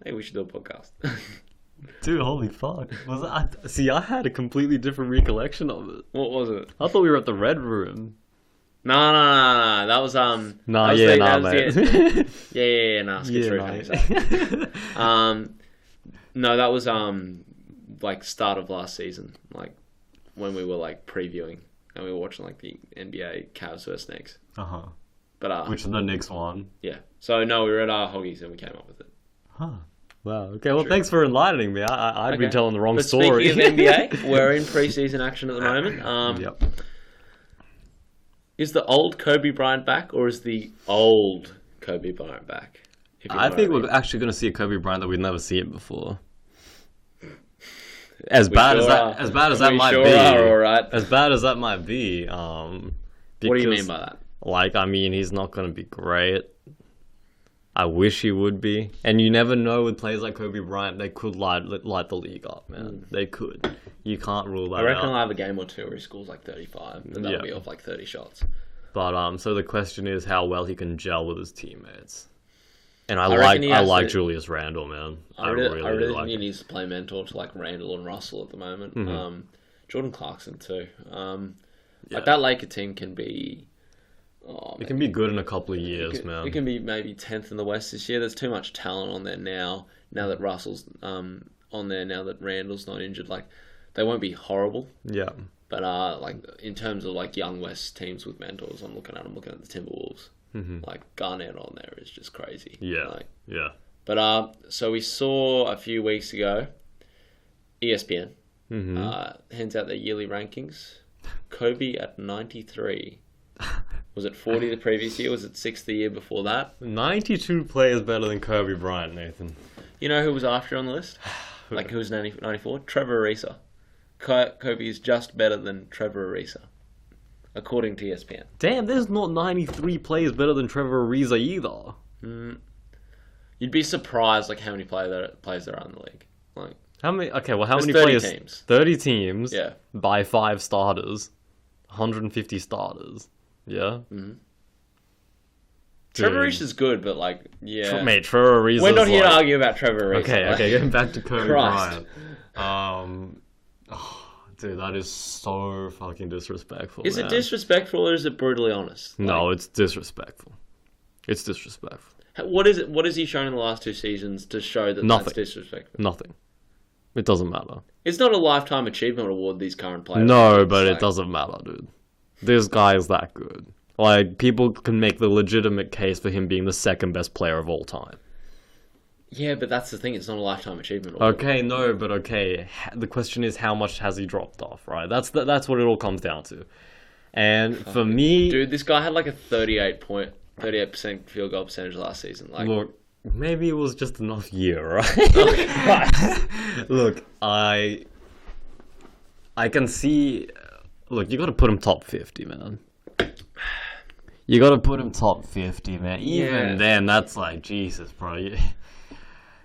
hey, we should do a podcast. Dude, holy fuck. See, I had a completely different recollection of it. What was it? I thought we were at the Red Room. No. That was mate. Yeah. Nah, no, that was like start of last season, like when we were like previewing and we were watching like the NBA Cavs vs Knicks. But which is the Knicks one? Yeah. So no, we were at our Hoggies and we came up with it. Wow. Okay. Well, thanks for enlightening me. I'd been telling the wrong story. Speaking of NBA, we're in preseason action at the moment. Yep. Is the old Kobe Bryant back, or is the old Kobe Bryant back? I think we're actually going to see a Kobe Bryant that we've never seen before. As bad as that might be. All right. As bad as that might be. What do you mean by that? Like, I mean, he's not going to be great. I wish he would be. And you never know with players like Kobe Bryant, they could light the league up, man. They could. You can't rule that out. I reckon I'll have a game or two where he scores like 35, and that'll be off like 30 shots. But so the question is how well he can gel with his teamates. And I like Julius Randle, man. I really think he needs to play mentor to like Randle and Russell at the moment. Jordan Clarkson too. Like that Laker team can be. It can be good in a couple of years, man. It can be maybe 10th in the West this year. There's too much talent on there now. Now that Russell's on there, now that Randall's not injured, like they won't be horrible. Yeah. But like in terms of like young West teams with mentors, I'm looking at the Timberwolves. Like Garnett on there is just crazy. Yeah. But so we saw a few weeks ago, ESPN hands out their yearly rankings. Kobe at 93. Was it 40 the previous year? Was it 6 the year before that? 92 players better than Kobe Bryant, Nathan. You know who was after on the list? Like who was 94? Trevor Ariza. Kobe is just better than Trevor Ariza, according to ESPN. Damn, there's not 93 players better than Trevor Ariza either. You'd be surprised like how many players there are in the league. Like how many? Okay, well, how many 30 players? Teams. 30 teams. Yeah. By 5 starters, 150 starters. Yeah. Trevor Ariza is good, but like, yeah. Mate, Trevor Ariza. We're not here to argue about Trevor Ariza. Okay, going back to Kobe Bryant. Dude, that is so fucking disrespectful. Is it disrespectful or is it brutally honest? No, it's disrespectful. It's disrespectful. What is it? What has he shown in the last 2 seasons to show that that's disrespectful? Nothing. It doesn't matter. It's not a lifetime achievement award, these current players. No, but it doesn't matter, dude. This guy is that good. Like, people can make the legitimate case for him being the second best player of all time. Yeah, but that's the thing. It's not a lifetime achievement award. Okay, no, but okay. The question is, how much has he dropped off, right? That's what it all comes down to. And for me... Dude, this guy had like a 38% field goal percentage last season. Like, look, maybe it was just an off year, right? Look, I can see... Look, you got to put him top 50, man. You got to put him top 50, man. Even then, that's like, Jesus, bro.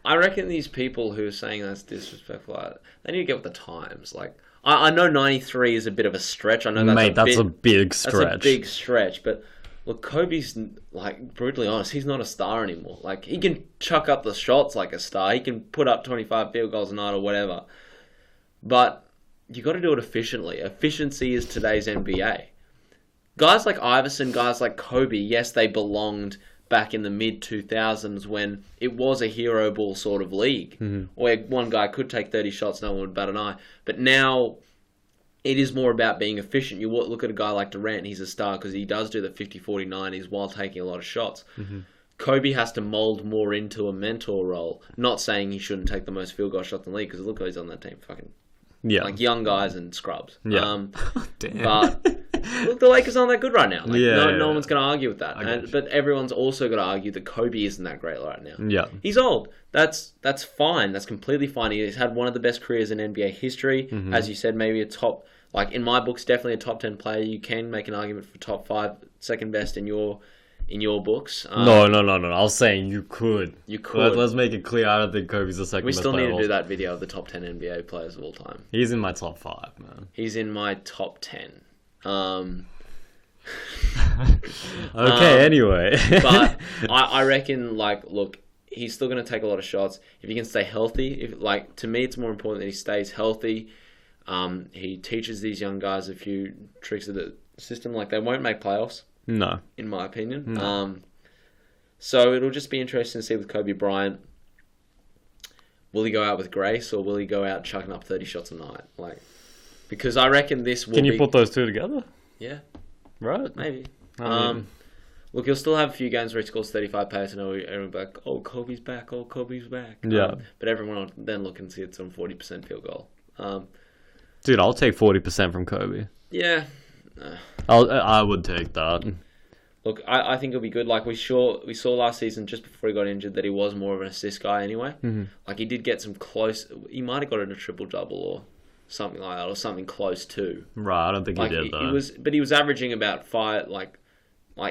I reckon these people who are saying that's disrespectful, they need to get with the times. Like, I know 93 is a bit of a stretch. I know that's a big stretch. That's a big stretch, but look, Kobe's, like, brutally honest, he's not a star anymore. Like, he can chuck up the shots like a star. He can put up 25 field goals a night or whatever. But you got to do it efficiently. Efficiency is today's NBA. Guys like Iverson, guys like Kobe, yes, they belonged back in the mid-2000s when it was a hero ball sort of league, where one guy could take 30 shots, no one would bat an eye. But now it is more about being efficient. You look at a guy like Durant, he's a star because he does do the 50-40-90s while taking a lot of shots. Kobe has to mold more into a mentor role. Not saying he shouldn't take the most field goal shots in the league, because look who's on that team, fucking like young guys and scrubs. Yeah. Damn. But look, the Lakers aren't that good right now. Like, no one's going to argue with that. But everyone's also got to argue that Kobe isn't that great right now. Yeah. He's old. That's fine. That's completely fine. He's had one of the best careers in NBA history. As you said, maybe a top, like in my books, definitely a top 10 player. You can make an argument for top 5, second best in your books. No. I was saying you could. You could. Let's make it clear. I don't think Kobe's the second best player. We still need to do that video of the top 10 NBA players of all time. He's in my top 5, man. He's in my top 10. Okay, anyway. But I reckon, like, look, he's still going to take a lot of shots. If he can stay healthy, to me, it's more important that he stays healthy. He teaches these young guys a few tricks of the system. Like, they won't make playoffs. No. In my opinion. No. So it'll just be interesting to see with Kobe Bryant. Will he go out with grace, or will he go out chucking up 30 shots a night? Like, because I reckon this will Can you put those two together? Yeah. Right. Maybe. Look, he'll still have a few games where he scores 35 pace and everyone will be like, oh, Kobe's back, oh, Kobe's back. Yeah. But everyone will then look and see it's on 40% field goal. Dude, I'll take 40% from Kobe. Yeah. I would take that. Look, I think it'll be good. Like we saw last season, just before he got injured, that he was more of an assist guy anyway. Like he did get some close. He might have gotten a triple double or something like that, or something close to. Right, I don't think he did though. He was averaging about 5. Like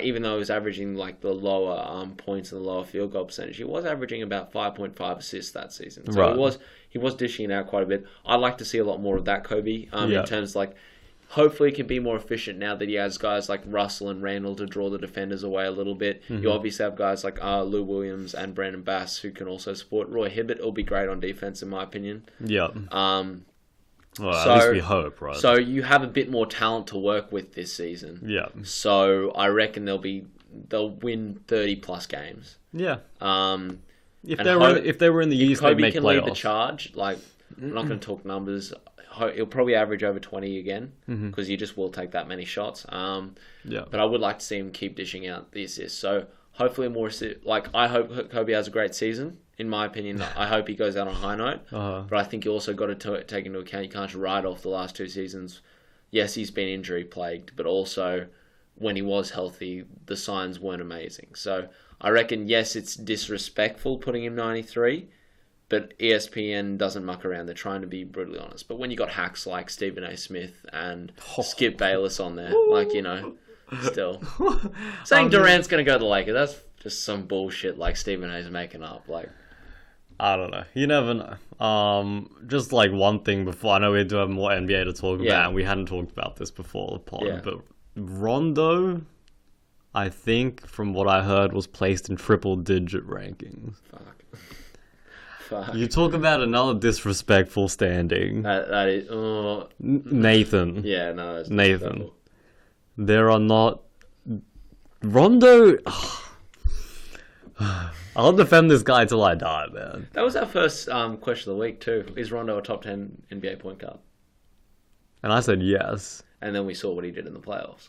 even though he was averaging like the lower points and the lower field goal percentage, he was averaging about 5.5 assists that season. So right. he was dishing it out quite a bit. I'd like to see a lot more of that Kobe. Yeah. In terms like. Hopefully he can be more efficient now that he has guys like Russell and Randall to draw the defenders away a little bit. You obviously have guys like Lou Williams and Brandon Bass who can also support. Roy Hibbert will be great on defense in my opinion. Yeah. Well, at least we hope, right? So you have a bit more talent to work with this season. Yeah. So I reckon they'll win 30 plus games. Yeah. If if they were in the East, they'd make playoffs. Kobe can lead the charge. Like I'm not going to talk numbers. He'll probably average over 20 again because you just will take that many shots. Yeah. But I would like to see him keep dishing out the assists. So hopefully more assists. Like I hope Kobe has a great season. In my opinion, I hope he goes out on a high note. But I think you also got to take into account you can't just write off the last 2 seasons. Yes, he's been injury plagued, but also when he was healthy, the signs weren't amazing. So I reckon yes, it's disrespectful putting him 93. But ESPN doesn't muck around. They're trying to be brutally honest. But when you got hacks like Stephen A. Smith and Skip Bayless on there, still. Saying Durant's going to go to the Lakers, that's just some bullshit like Stephen A's making up. Like, I don't know. You never know. Just like one thing before, I know we do have more NBA to talk about, and we hadn't talked about this before the pod, but Rondo, I think, from what I heard, was placed in triple-digit rankings. Fuck. You talk about another disrespectful standing. That is... Nathan. Yeah, no, that's Nathan. There are not... Rondo... I'll defend this guy till I die, man. That was our first question of the week too. Is Rondo a top 10 NBA point guard? And I said yes. And then we saw what he did in the playoffs.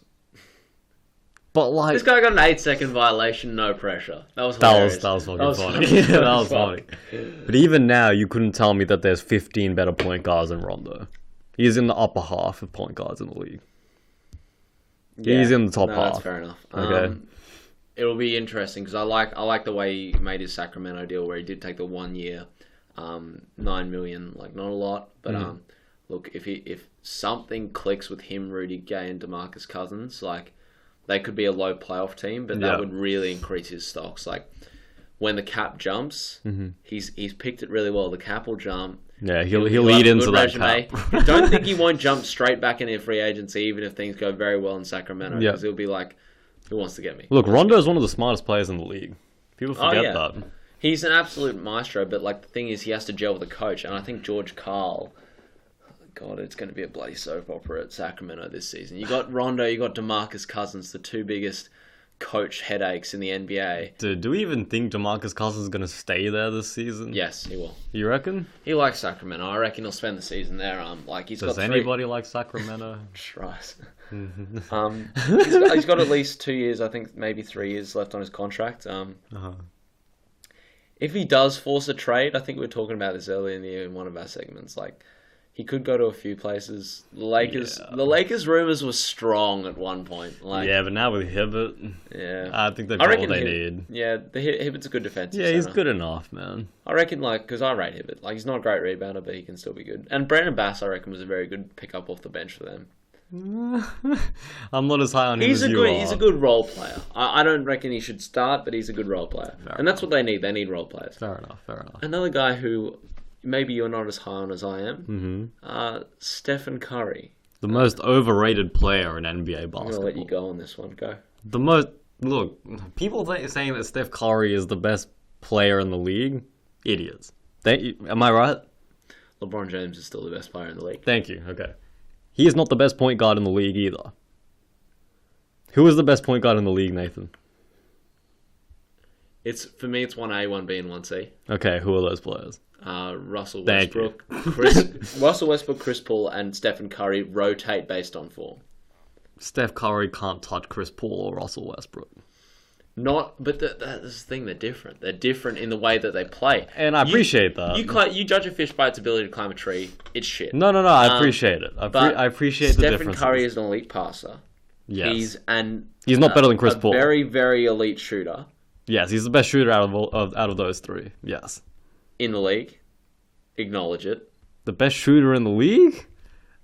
But like, This guy got an 8-second violation, no pressure. That was hilarious. that was fucking funny. That was funny. But even now, you couldn't tell me that there's 15 better point guards than Rondo. He's in the upper half of point guards in the league. Yeah. He's in the top half. That's fair enough. Okay. It'll be interesting because I like the way he made his Sacramento deal where he did take the 1 year, $9 million, like not a lot, but look, if something clicks with him, Rudy Gay, and DeMarcus Cousins, like they could be a low playoff team, but that would really increase his stocks. Like when the cap jumps, he's picked it really well. The cap will jump. Yeah, he'll eat into that cap. Don't think he won't jump straight back into free agency, even if things go very well in Sacramento, because he'll be like, who wants to get me? Look, Rondo is one of the smartest players in the league. People forget that. He's an absolute maestro, but like the thing is, he has to gel with the coach, and I think George Karl. God, it's going to be a bloody soap opera at Sacramento this season. You got Rondo, you got DeMarcus Cousins, the two biggest coach headaches in the NBA. Dude, do we even think DeMarcus Cousins is going to stay there this season? Yes, he will. You reckon? He likes Sacramento. I reckon he'll spend the season there. Does anybody like Sacramento? Right. He's got at least 2 years, I think maybe 3 years left on his contract. If he does force a trade, I think we were talking about this earlier in the year in one of our segments, like he could go to a few places. The Lakers rumors were strong at one point. Like, yeah, but now with Hibbert, I think they've got what they need. Yeah, Hibbert's a good defensive Yeah, he's center. good enough, man. I reckon, because I rate Hibbert. Like, he's not a great rebounder, but he can still be good. And Brandon Bass, I reckon, was a very good pickup off the bench for them. I'm not as high on him as you are. He's a good role player. I don't reckon he should start, but he's a good role player. And that's what they need. They need role players. Fair enough. Another guy who maybe you're not as high on as I am, Stephen Curry. The most overrated player in NBA basketball. I'm going to let you go on this one. Go. Look, people saying that Steph Curry is the best player in the league, idiots. Am I right? LeBron James is still the best player in the league. Thank you. Okay. He is not the best point guard in the league either. Who is the best point guard in the league, Nathan? For me, it's 1A, 1B, and 1C. Okay, who are those players? Russell Westbrook, Chris Paul, and Stephen Curry rotate based on form. Steph Curry can't touch Chris Paul or Russell Westbrook. But that's the thing. They're different. They're different in the way that they play. And I appreciate that. You judge a fish by its ability to climb a tree. It's shit. No. I appreciate it. I appreciate the differences. Stephen Curry is an elite passer. Yes. He's not better than Chris Paul. Very, very elite shooter. Yes, he's the best shooter out of those three. Yes. In the league, acknowledge it. The best shooter in the league?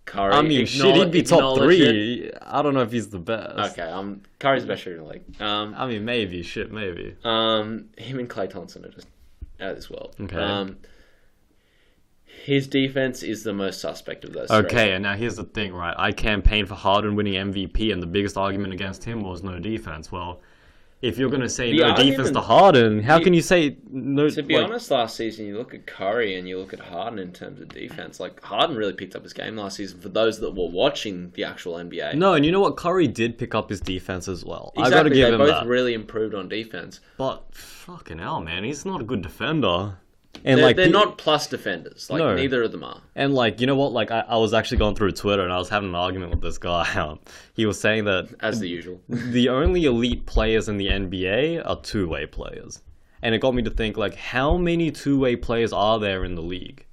Curry. I mean, he'd be top 3. I don't know if he's the best. Okay, Curry's the best shooter in the league. I mean, maybe. Maybe. Him and Klay Thompson are just out of this world. Okay. His defense is the most suspect of those. Okay, and now here's the thing, right? I campaigned for Harden winning MVP, and the biggest argument against him was no defense. Well, if you're going to say no defense to Harden, how can you say no? To be honest, last season, you look at Curry and you look at Harden in terms of defense. Like, Harden really picked up his game last season for those that were watching the actual NBA. No, and you know what? Curry did pick up his defense as well. Exactly, I got to give him that. They both really improved on defense. But, fucking hell, man, he's not a good defender. And they're not plus defenders. Like, no. Neither of them are. And, like, you know what? Like, I was actually going through Twitter and I was having an argument with this guy. He was saying that... As the usual. The only elite players in the NBA are two-way players. And it got me to think, like, how many two-way players are there in the league?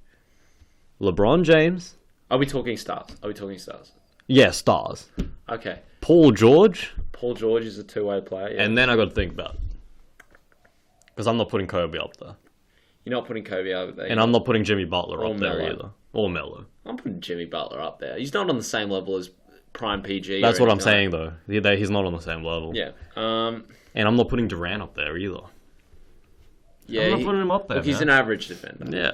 LeBron James. Are we talking stars? Yeah, stars. Okay. Paul George. Paul George is a two-way player, yeah. And then I got to think about it. Because I'm not putting Kobe up there. You're not putting Kobe up there. And I'm not putting Jimmy Butler up there either. Or Melo. I'm putting Jimmy Butler up there. He's not on the same level as Prime PG. That's what I'm saying, though. He's not on the same level. Yeah. And I'm not putting Durant up there either. Yeah, I'm not putting him up there. Look, he's an average defender. Yeah.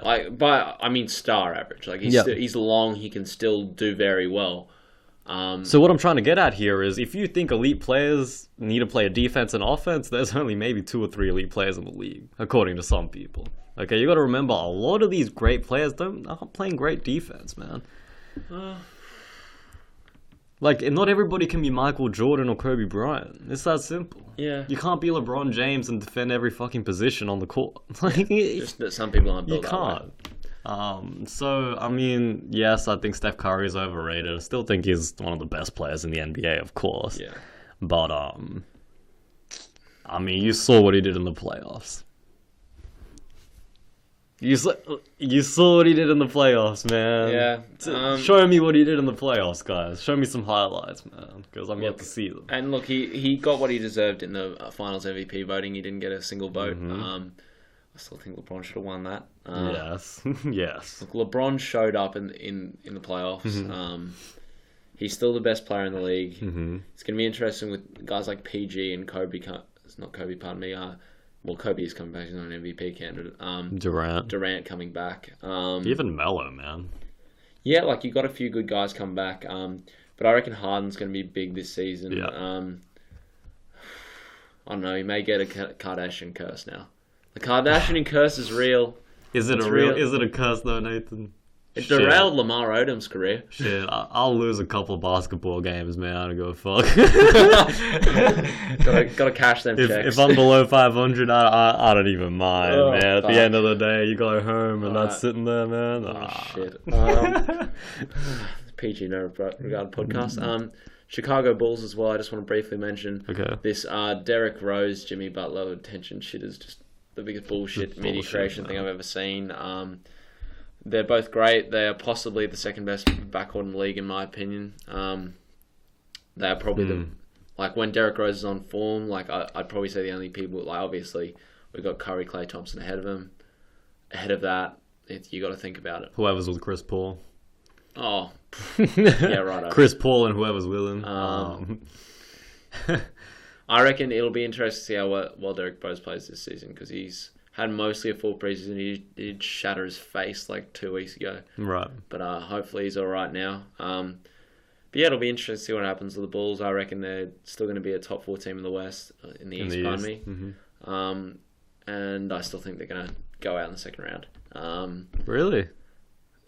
I mean star average. Like he's long. He can still do very well. So what I'm trying to get at here is, if you think elite players need to play a defense and offense, there's only maybe 2 or 3 elite players in the league, according to some people. Okay, you got to remember, a lot of these great players aren't playing great defense, man. Like, not everybody can be Michael Jordan or Kobe Bryant. It's that simple. Yeah. You can't be LeBron James and defend every fucking position on the court. Like, Just that some people aren't built you that way. can't. So, I mean, yes, I think Steph Curry is overrated. I still think he's one of the best players in the NBA, of course. Yeah. But, I mean, you saw what he did in the playoffs. You saw what he did in the playoffs, man. Yeah. Show me what he did in the playoffs, guys. Show me some highlights, man, because I'm yet to see them. And look, he got what he deserved in the finals MVP voting. He didn't get a single vote. I still think LeBron should have won that. Yes. Yes. Look, LeBron showed up in the playoffs. He's still the best player in the league. It's going to be interesting with guys like PG and Kobe. It's not Kobe, pardon me. Well, Kobe is coming back. He's not an MVP candidate. Durant coming back. Even Melo, man. Yeah, like you got a few good guys come back. But I reckon Harden's going to be big this season. Yeah. I don't know. He may get a Kardashian curse now. The Kardashian curse is real. Is it It's real? real. Is it a curse though, Nathan? It Shit. derailed Lamar Odom's career. Shit, I'll lose a couple of basketball games, man. I don't give a fuck. Gotta cash them checks. If I'm below 500, I don't even mind, Oh, man. At fuck. the end of the day, you go home and that's Alright. sitting there, man. Shit. PG no regard podcast. Chicago Bulls as well. I just want to briefly mention Okay. this Derrick Rose, Jimmy Butler attention shit is just the biggest bullshit media bullshit, creation man. thing I've ever seen. They're both great. They are possibly the second best backcourt in the league, in my opinion. They are probably like when Derrick Rose is on form. Like I'd probably say the only people. Like obviously we've got Curry, Klay Thompson ahead of him. Ahead of that, you got to think about it. Whoever's with Chris Paul. Oh, yeah, right. Chris Paul and whoever's with him. I reckon it'll be interesting to see how well Derrick Rose plays this season because he's had mostly a full preseason. He did shatter his face like 2 weeks ago. Right. But hopefully he's all right now. But yeah, it'll be interesting to see what happens with the Bulls. I reckon they're still going to be a top 4 team in the West, in the East, pardon me. And I still think they're going to go out in the second round. Really?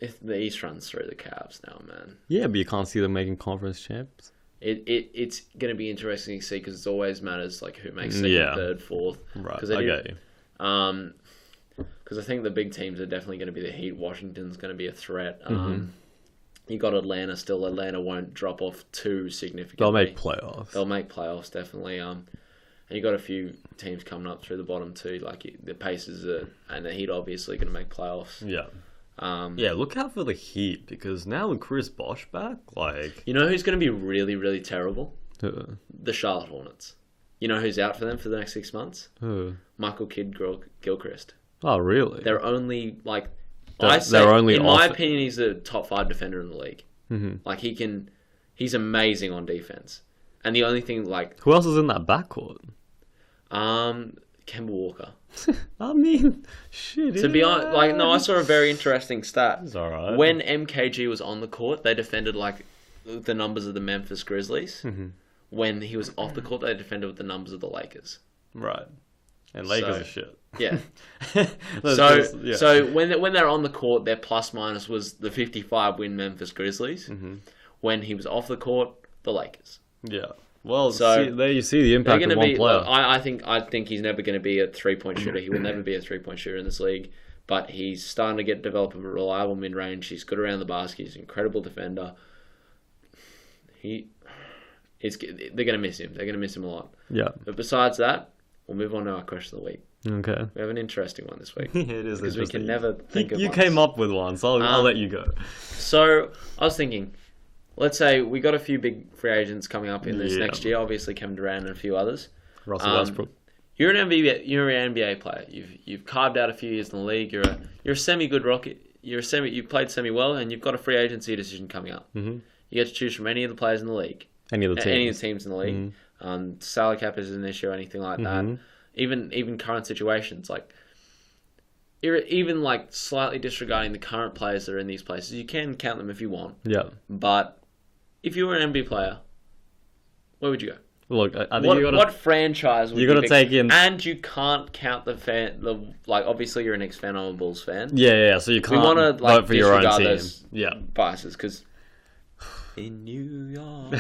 If the East runs through the Cavs now, man. Yeah, but you can't see them making conference champs. It's going to be interesting to see because it always matters like who makes second, third, fourth. Right, I get you. Because I think the big teams are definitely going to be the Heat. Washington's going to be a threat. You got Atlanta still. Atlanta won't drop off too significantly. They'll make playoffs. They'll make playoffs definitely. And you got a few teams coming up through the bottom too. Like the Pacers and the Heat obviously going to make playoffs. Yeah. Yeah, look out for the Heat because now with Chris Bosh back, like You know who's going to be really, really terrible? The Charlotte Hornets. You know who's out for them for the next 6 months? Michael Kidd-Gilchrist. Oh, really? They're only like only in my opinion, he's a top 5 defender in the league. Like he's amazing on defense. And the only thing like Who else is in that backcourt? Kemba Walker. I mean, shit. To be honest, like no, I saw a very interesting stat. It's alright. When MKG was on the court, they defended like the numbers of the Memphis Grizzlies. When he was off the court, they defended with the numbers of the Lakers. Right. And Lakers are shit. Yeah. Yeah. So when they're on the court, their plus minus was the 55 win Memphis Grizzlies. When he was off the court, the Lakers. Yeah. Well, So, there you see the impact of one player. I think he's never going to be a 3-point shooter. He will never be a 3-point shooter in this league. But he's starting to develop a reliable mid range. He's good around the basket. He's an incredible defender. They're going to miss him. They're going to miss him a lot. Yeah. But besides that, we'll move on to our question of the week. Okay. We have an interesting one this week. It is because we interesting. can never think of You one. came up with one, so I'll let you go. So I was thinking, let's say we got a few big free agents coming up in this next year. Obviously, Kevin Durant and a few others. Russell Westbrook. You're an NBA player. You've carved out a few years in the league. You're a semi good rocket. You played semi well, and you've got a free agency decision coming up. You get to choose from any of the players in the league. Any of the teams in the league. Salary cap isn't an issue or anything like that. Even current situations, like even like slightly disregarding the current players that are in these places, you can count them if you want. Yeah. But if you were an NBA player, where would you go? Look, I think what franchise would you gotta pick? take in, and you can't count like obviously you're a Knicks fan, I'm a Bulls fan. Yeah. So you can't want to vote for your own team. those Yeah. biases because in New York.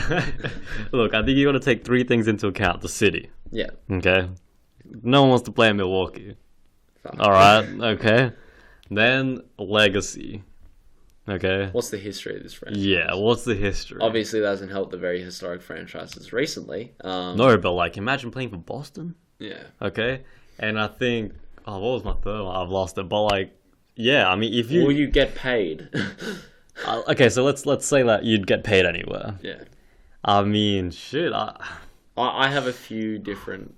Look, I think you got to take three things into account. The city. Yeah. Okay. No one wants to play in Milwaukee. Fuck. All right. Okay. Then legacy. Okay. What's the history of this franchise? Yeah. What's the history? Obviously, that hasn't helped the very historic franchises recently. No, but like, imagine playing for Boston. Yeah. Okay. And I think, what was my third one? I've lost it. But like, yeah. I mean, if you Will you get paid? okay, so let's say that you'd get paid anywhere. Yeah. I mean, shit. I have a few different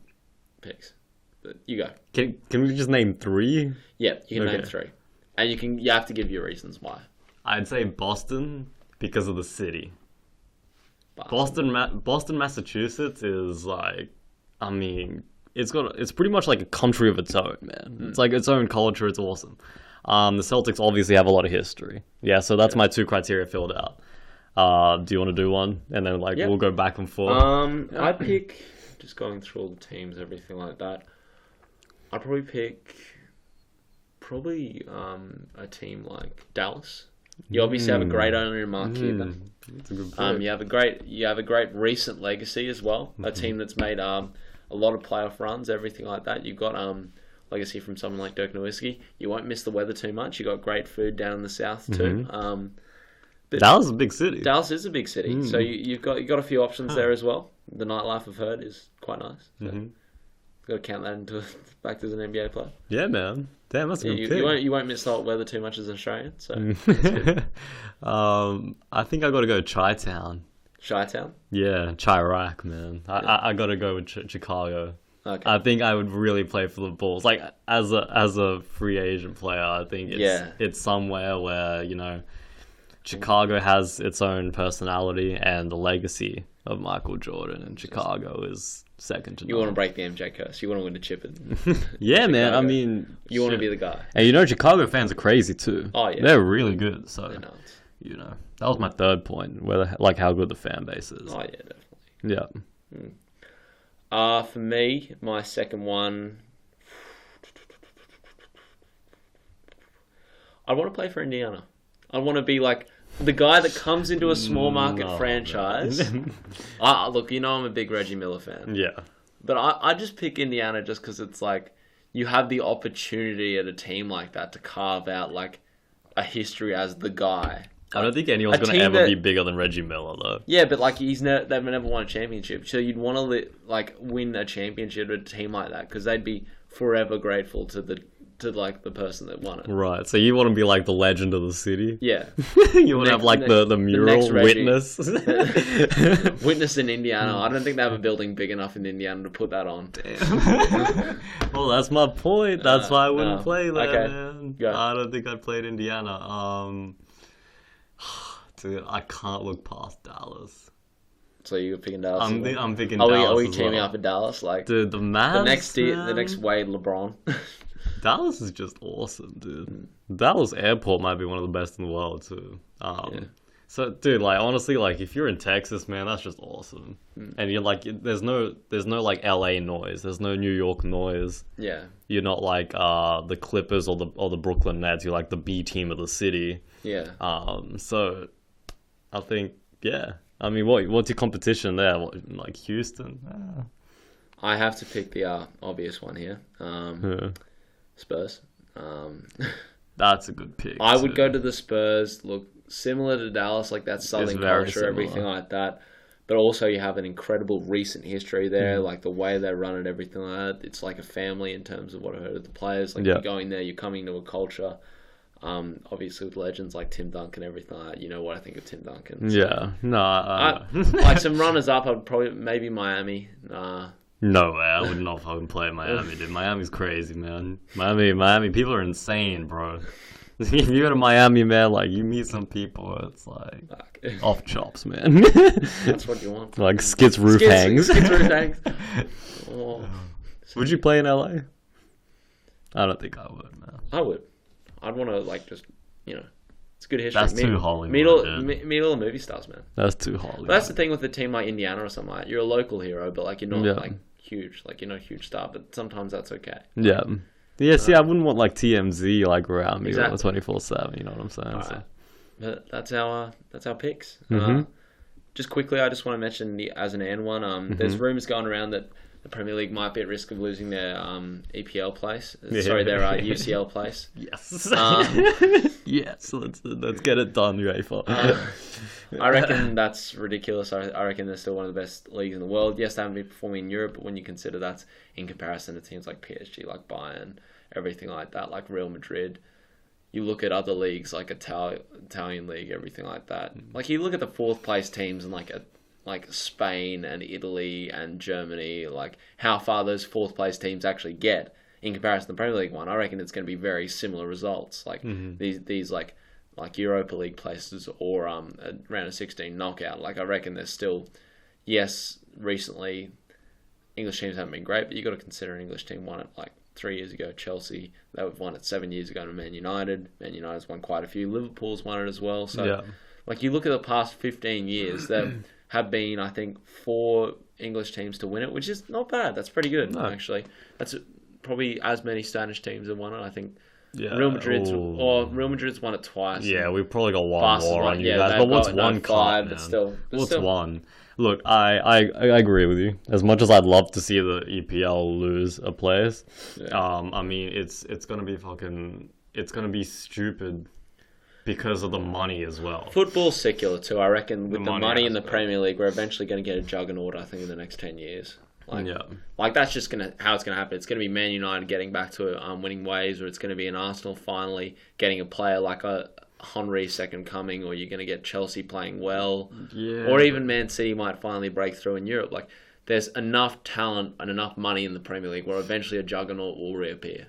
picks, but you go. Can we just name three? Yeah, you can name Okay. 3, and you have to give your reasons why. I'd say Boston because of the city. Boston, Massachusetts is like, I mean, it's pretty much like a country of its own, man. It's like its own culture. It's awesome. The Celtics obviously have a lot of history. Yeah, so that's my 2 criteria filled out. Do you want to do one, and then like we'll go back and forth? I pick, just going through all the teams, everything like that. I'd probably pick a team like Dallas. You obviously have a great owner in Mark Cuban. That's a good pick. You have a great recent legacy as well. A team that's made a lot of playoff runs, everything like that. You've got legacy from someone like Dirk Nowitzki. You won't miss the weather too much. You got great food down in the south too. But Dallas is a big city. Dallas is a big city, so you've got a few options there as well. The nightlife I've heard is quite nice. So got to count that into back as an NBA player. Yeah, man. Damn, that's a good pick. You won't miss the hot weather too much as an Australian. So I think I got to go Chi-Town. Chi-Town. Yeah, Chirac, man. I got to go with Chicago. Okay. I think I would really play for the Bulls. Like as a free agent player, I think it's somewhere where, you know, Chicago has its own personality, and the legacy of Michael Jordan in Chicago is second to none. You want to break the MJ curse. You want to win the chip. Yeah, man. I mean, you want to be the guy. And you know, Chicago fans are crazy too. Oh yeah, they're really good. So they're nuts. You know, that was my third point. Whether like how good the fan base is. Oh yeah, definitely. Yeah. For me, my second one, I want to play for Indiana. I want to be like the guy that comes into a small market franchise. Look, you know I'm a big Reggie Miller fan. Yeah. But I just pick Indiana just because it's like you have the opportunity at a team like that to carve out like a history as the guy. I don't think anyone's going to ever be bigger than Reggie Miller, though. Yeah, but like they've never won a championship, so you'd want to win a championship at a team like that because they'd be forever grateful to the person that won it. Right. So you want to be like the legend of the city? Yeah. You want to have like the mural witness. Witness in Indiana. I don't think they have a building big enough in Indiana to put that on. Damn. Well, that's my point. That's why I wouldn't play there, okay. man. Go. I don't think I'd play Indiana. Dude, I can't look past Dallas. So you're picking Dallas? I'm picking Dallas. Are we as teaming well. up with Dallas? Like, dude, the next Wade LeBron. Dallas is just awesome, dude. Dallas Airport might be one of the best in the world too. So, dude, like honestly, like if you're in Texas, man, that's just awesome. And you're like, there's no like LA noise. There's no New York noise. Yeah. You're not like the Clippers or the Brooklyn Nets. You're like the B team of the city. Yeah. So, I think I mean, what's your competition there? Like Houston? I have to pick the obvious one here. Spurs. That's a good pick. I would go to the Spurs. Look, similar to Dallas, like that Southern culture, similar. everything like that. But also you have an incredible recent history there, like the way they run it, everything like that. It's like a family in terms of what I heard of the players. Like you're going there, you're coming to a culture. Obviously with legends like Tim Duncan, everything like that. You know what I think of Tim Duncan. So. Yeah. No. Like some runners up, I'd probably maybe Miami. No way, I would not fucking play Miami, dude. Miami's crazy, man. Miami, people are insane, bro. If you go to Miami, man, like you meet some people, it's like off chops, man. That's what you want. Like Skit's roof hangs. Skit's roof hangs. Oh. Would you play in LA? I don't think I would, man. I would. I'd want to like just it's good history. That's too Hollywood. Meet all the movie stars, man. That's too Hollywood. But that's the thing with a team like Indiana or something like that. You're a local hero, but like you're not like huge. Like you're not a huge star, but sometimes that's okay. Yeah. Yeah, see, I wouldn't want like TMZ like around me exactly. 24/7. You know what I'm saying? All right. But that's our picks. just quickly, I just want to mention the as an and one. There's rumours going around that the Premier League might be at risk of losing their EPL place. Sorry, their UCL place. Yes. Yes. Let's get it done, UEFA. I reckon that's ridiculous. I reckon they're still one of the best leagues in the world. Yes, they haven't been performing in Europe, but when you consider that's in comparison to teams like PSG, like Bayern, everything like that, like Real Madrid. You look at other leagues like Italian league, everything like that. Like you look at the fourth place teams in like Spain and Italy and Germany, like how far those fourth place teams actually get in comparison to the Premier League one. I reckon it's going to be very similar results. Like these like Europa League places or a round of 16 knockout. Like I reckon there's still, yes, recently English teams haven't been great, but you got to consider an English team won it like 3 years ago. Chelsea, they won it 7 years ago to Man United. Man United's won quite a few. Liverpool's won it as well. So like you look at the past 15 years, there have been, I think, 4 English teams to win it, which is not bad. That's pretty good, actually. That's probably as many Spanish teams have won it, I think. Yeah. Real Madrid's won it twice. Yeah, we've probably got one more on you guys. But what's one cup, but still. What's one? Look, I agree with you. As much as I'd love to see the EPL lose a place, I mean it's gonna be stupid because of the money as well. Football's secular too. I reckon with the money in the Premier League, we're eventually going to get a juggernaut. I think in the next 10 years. Like that's just how it's gonna happen. It's gonna be Man United getting back to winning ways, or it's gonna be an Arsenal finally getting a player like a Henry second coming, or you're gonna get Chelsea playing well, or even Man City might finally break through in Europe. Like there's enough talent and enough money in the Premier League where eventually a juggernaut will reappear.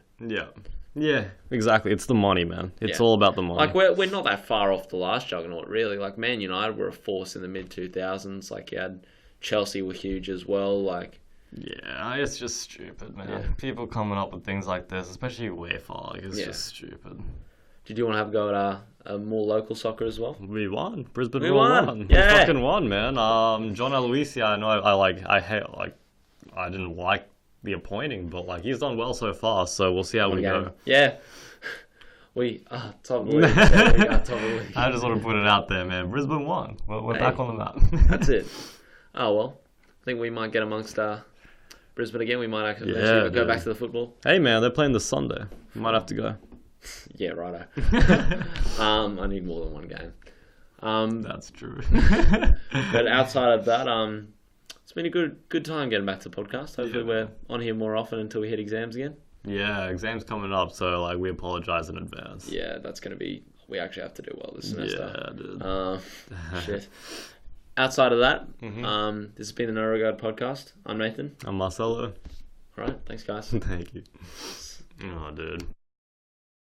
Yeah, exactly. It's the money, man. It's all about the money. Like we're not that far off the last juggernaut, really. Like Man United were a force in the mid 2000s. Like you had Chelsea were huge as well. Like. Yeah, it's just stupid, man. Yeah. People coming up with things like this, especially UEFA, like it's just stupid. Did you want to have a go at a more local soccer as well? We won. Brisbane won. Yeah. We fucking won, man. John Aloisi, I know I didn't like the appointing, but like he's done well so far, so we'll see how we go. Yeah. Top of the league. Yeah, we got top of the league. I just want to put it out there, man. Brisbane won. We're back on the map. That's it. Oh well. I think we might get amongst Brisbane again. We might actually go back to the football. Hey man, they're playing this Sunday. Might have to go. Yeah, righto. I need more than one game. That's true. But outside of that, it's been a good time getting back to the podcast. Hopefully we're on here more often until we hit exams again. Yeah, exams coming up, so like we apologise in advance. Yeah, that's gonna be. We actually have to do well this semester. Yeah, dude. Shit. Outside of that, this has been the No Regard podcast. I'm Nathan. I'm Marcelo. All right, thanks guys. Thank you. Oh, dude.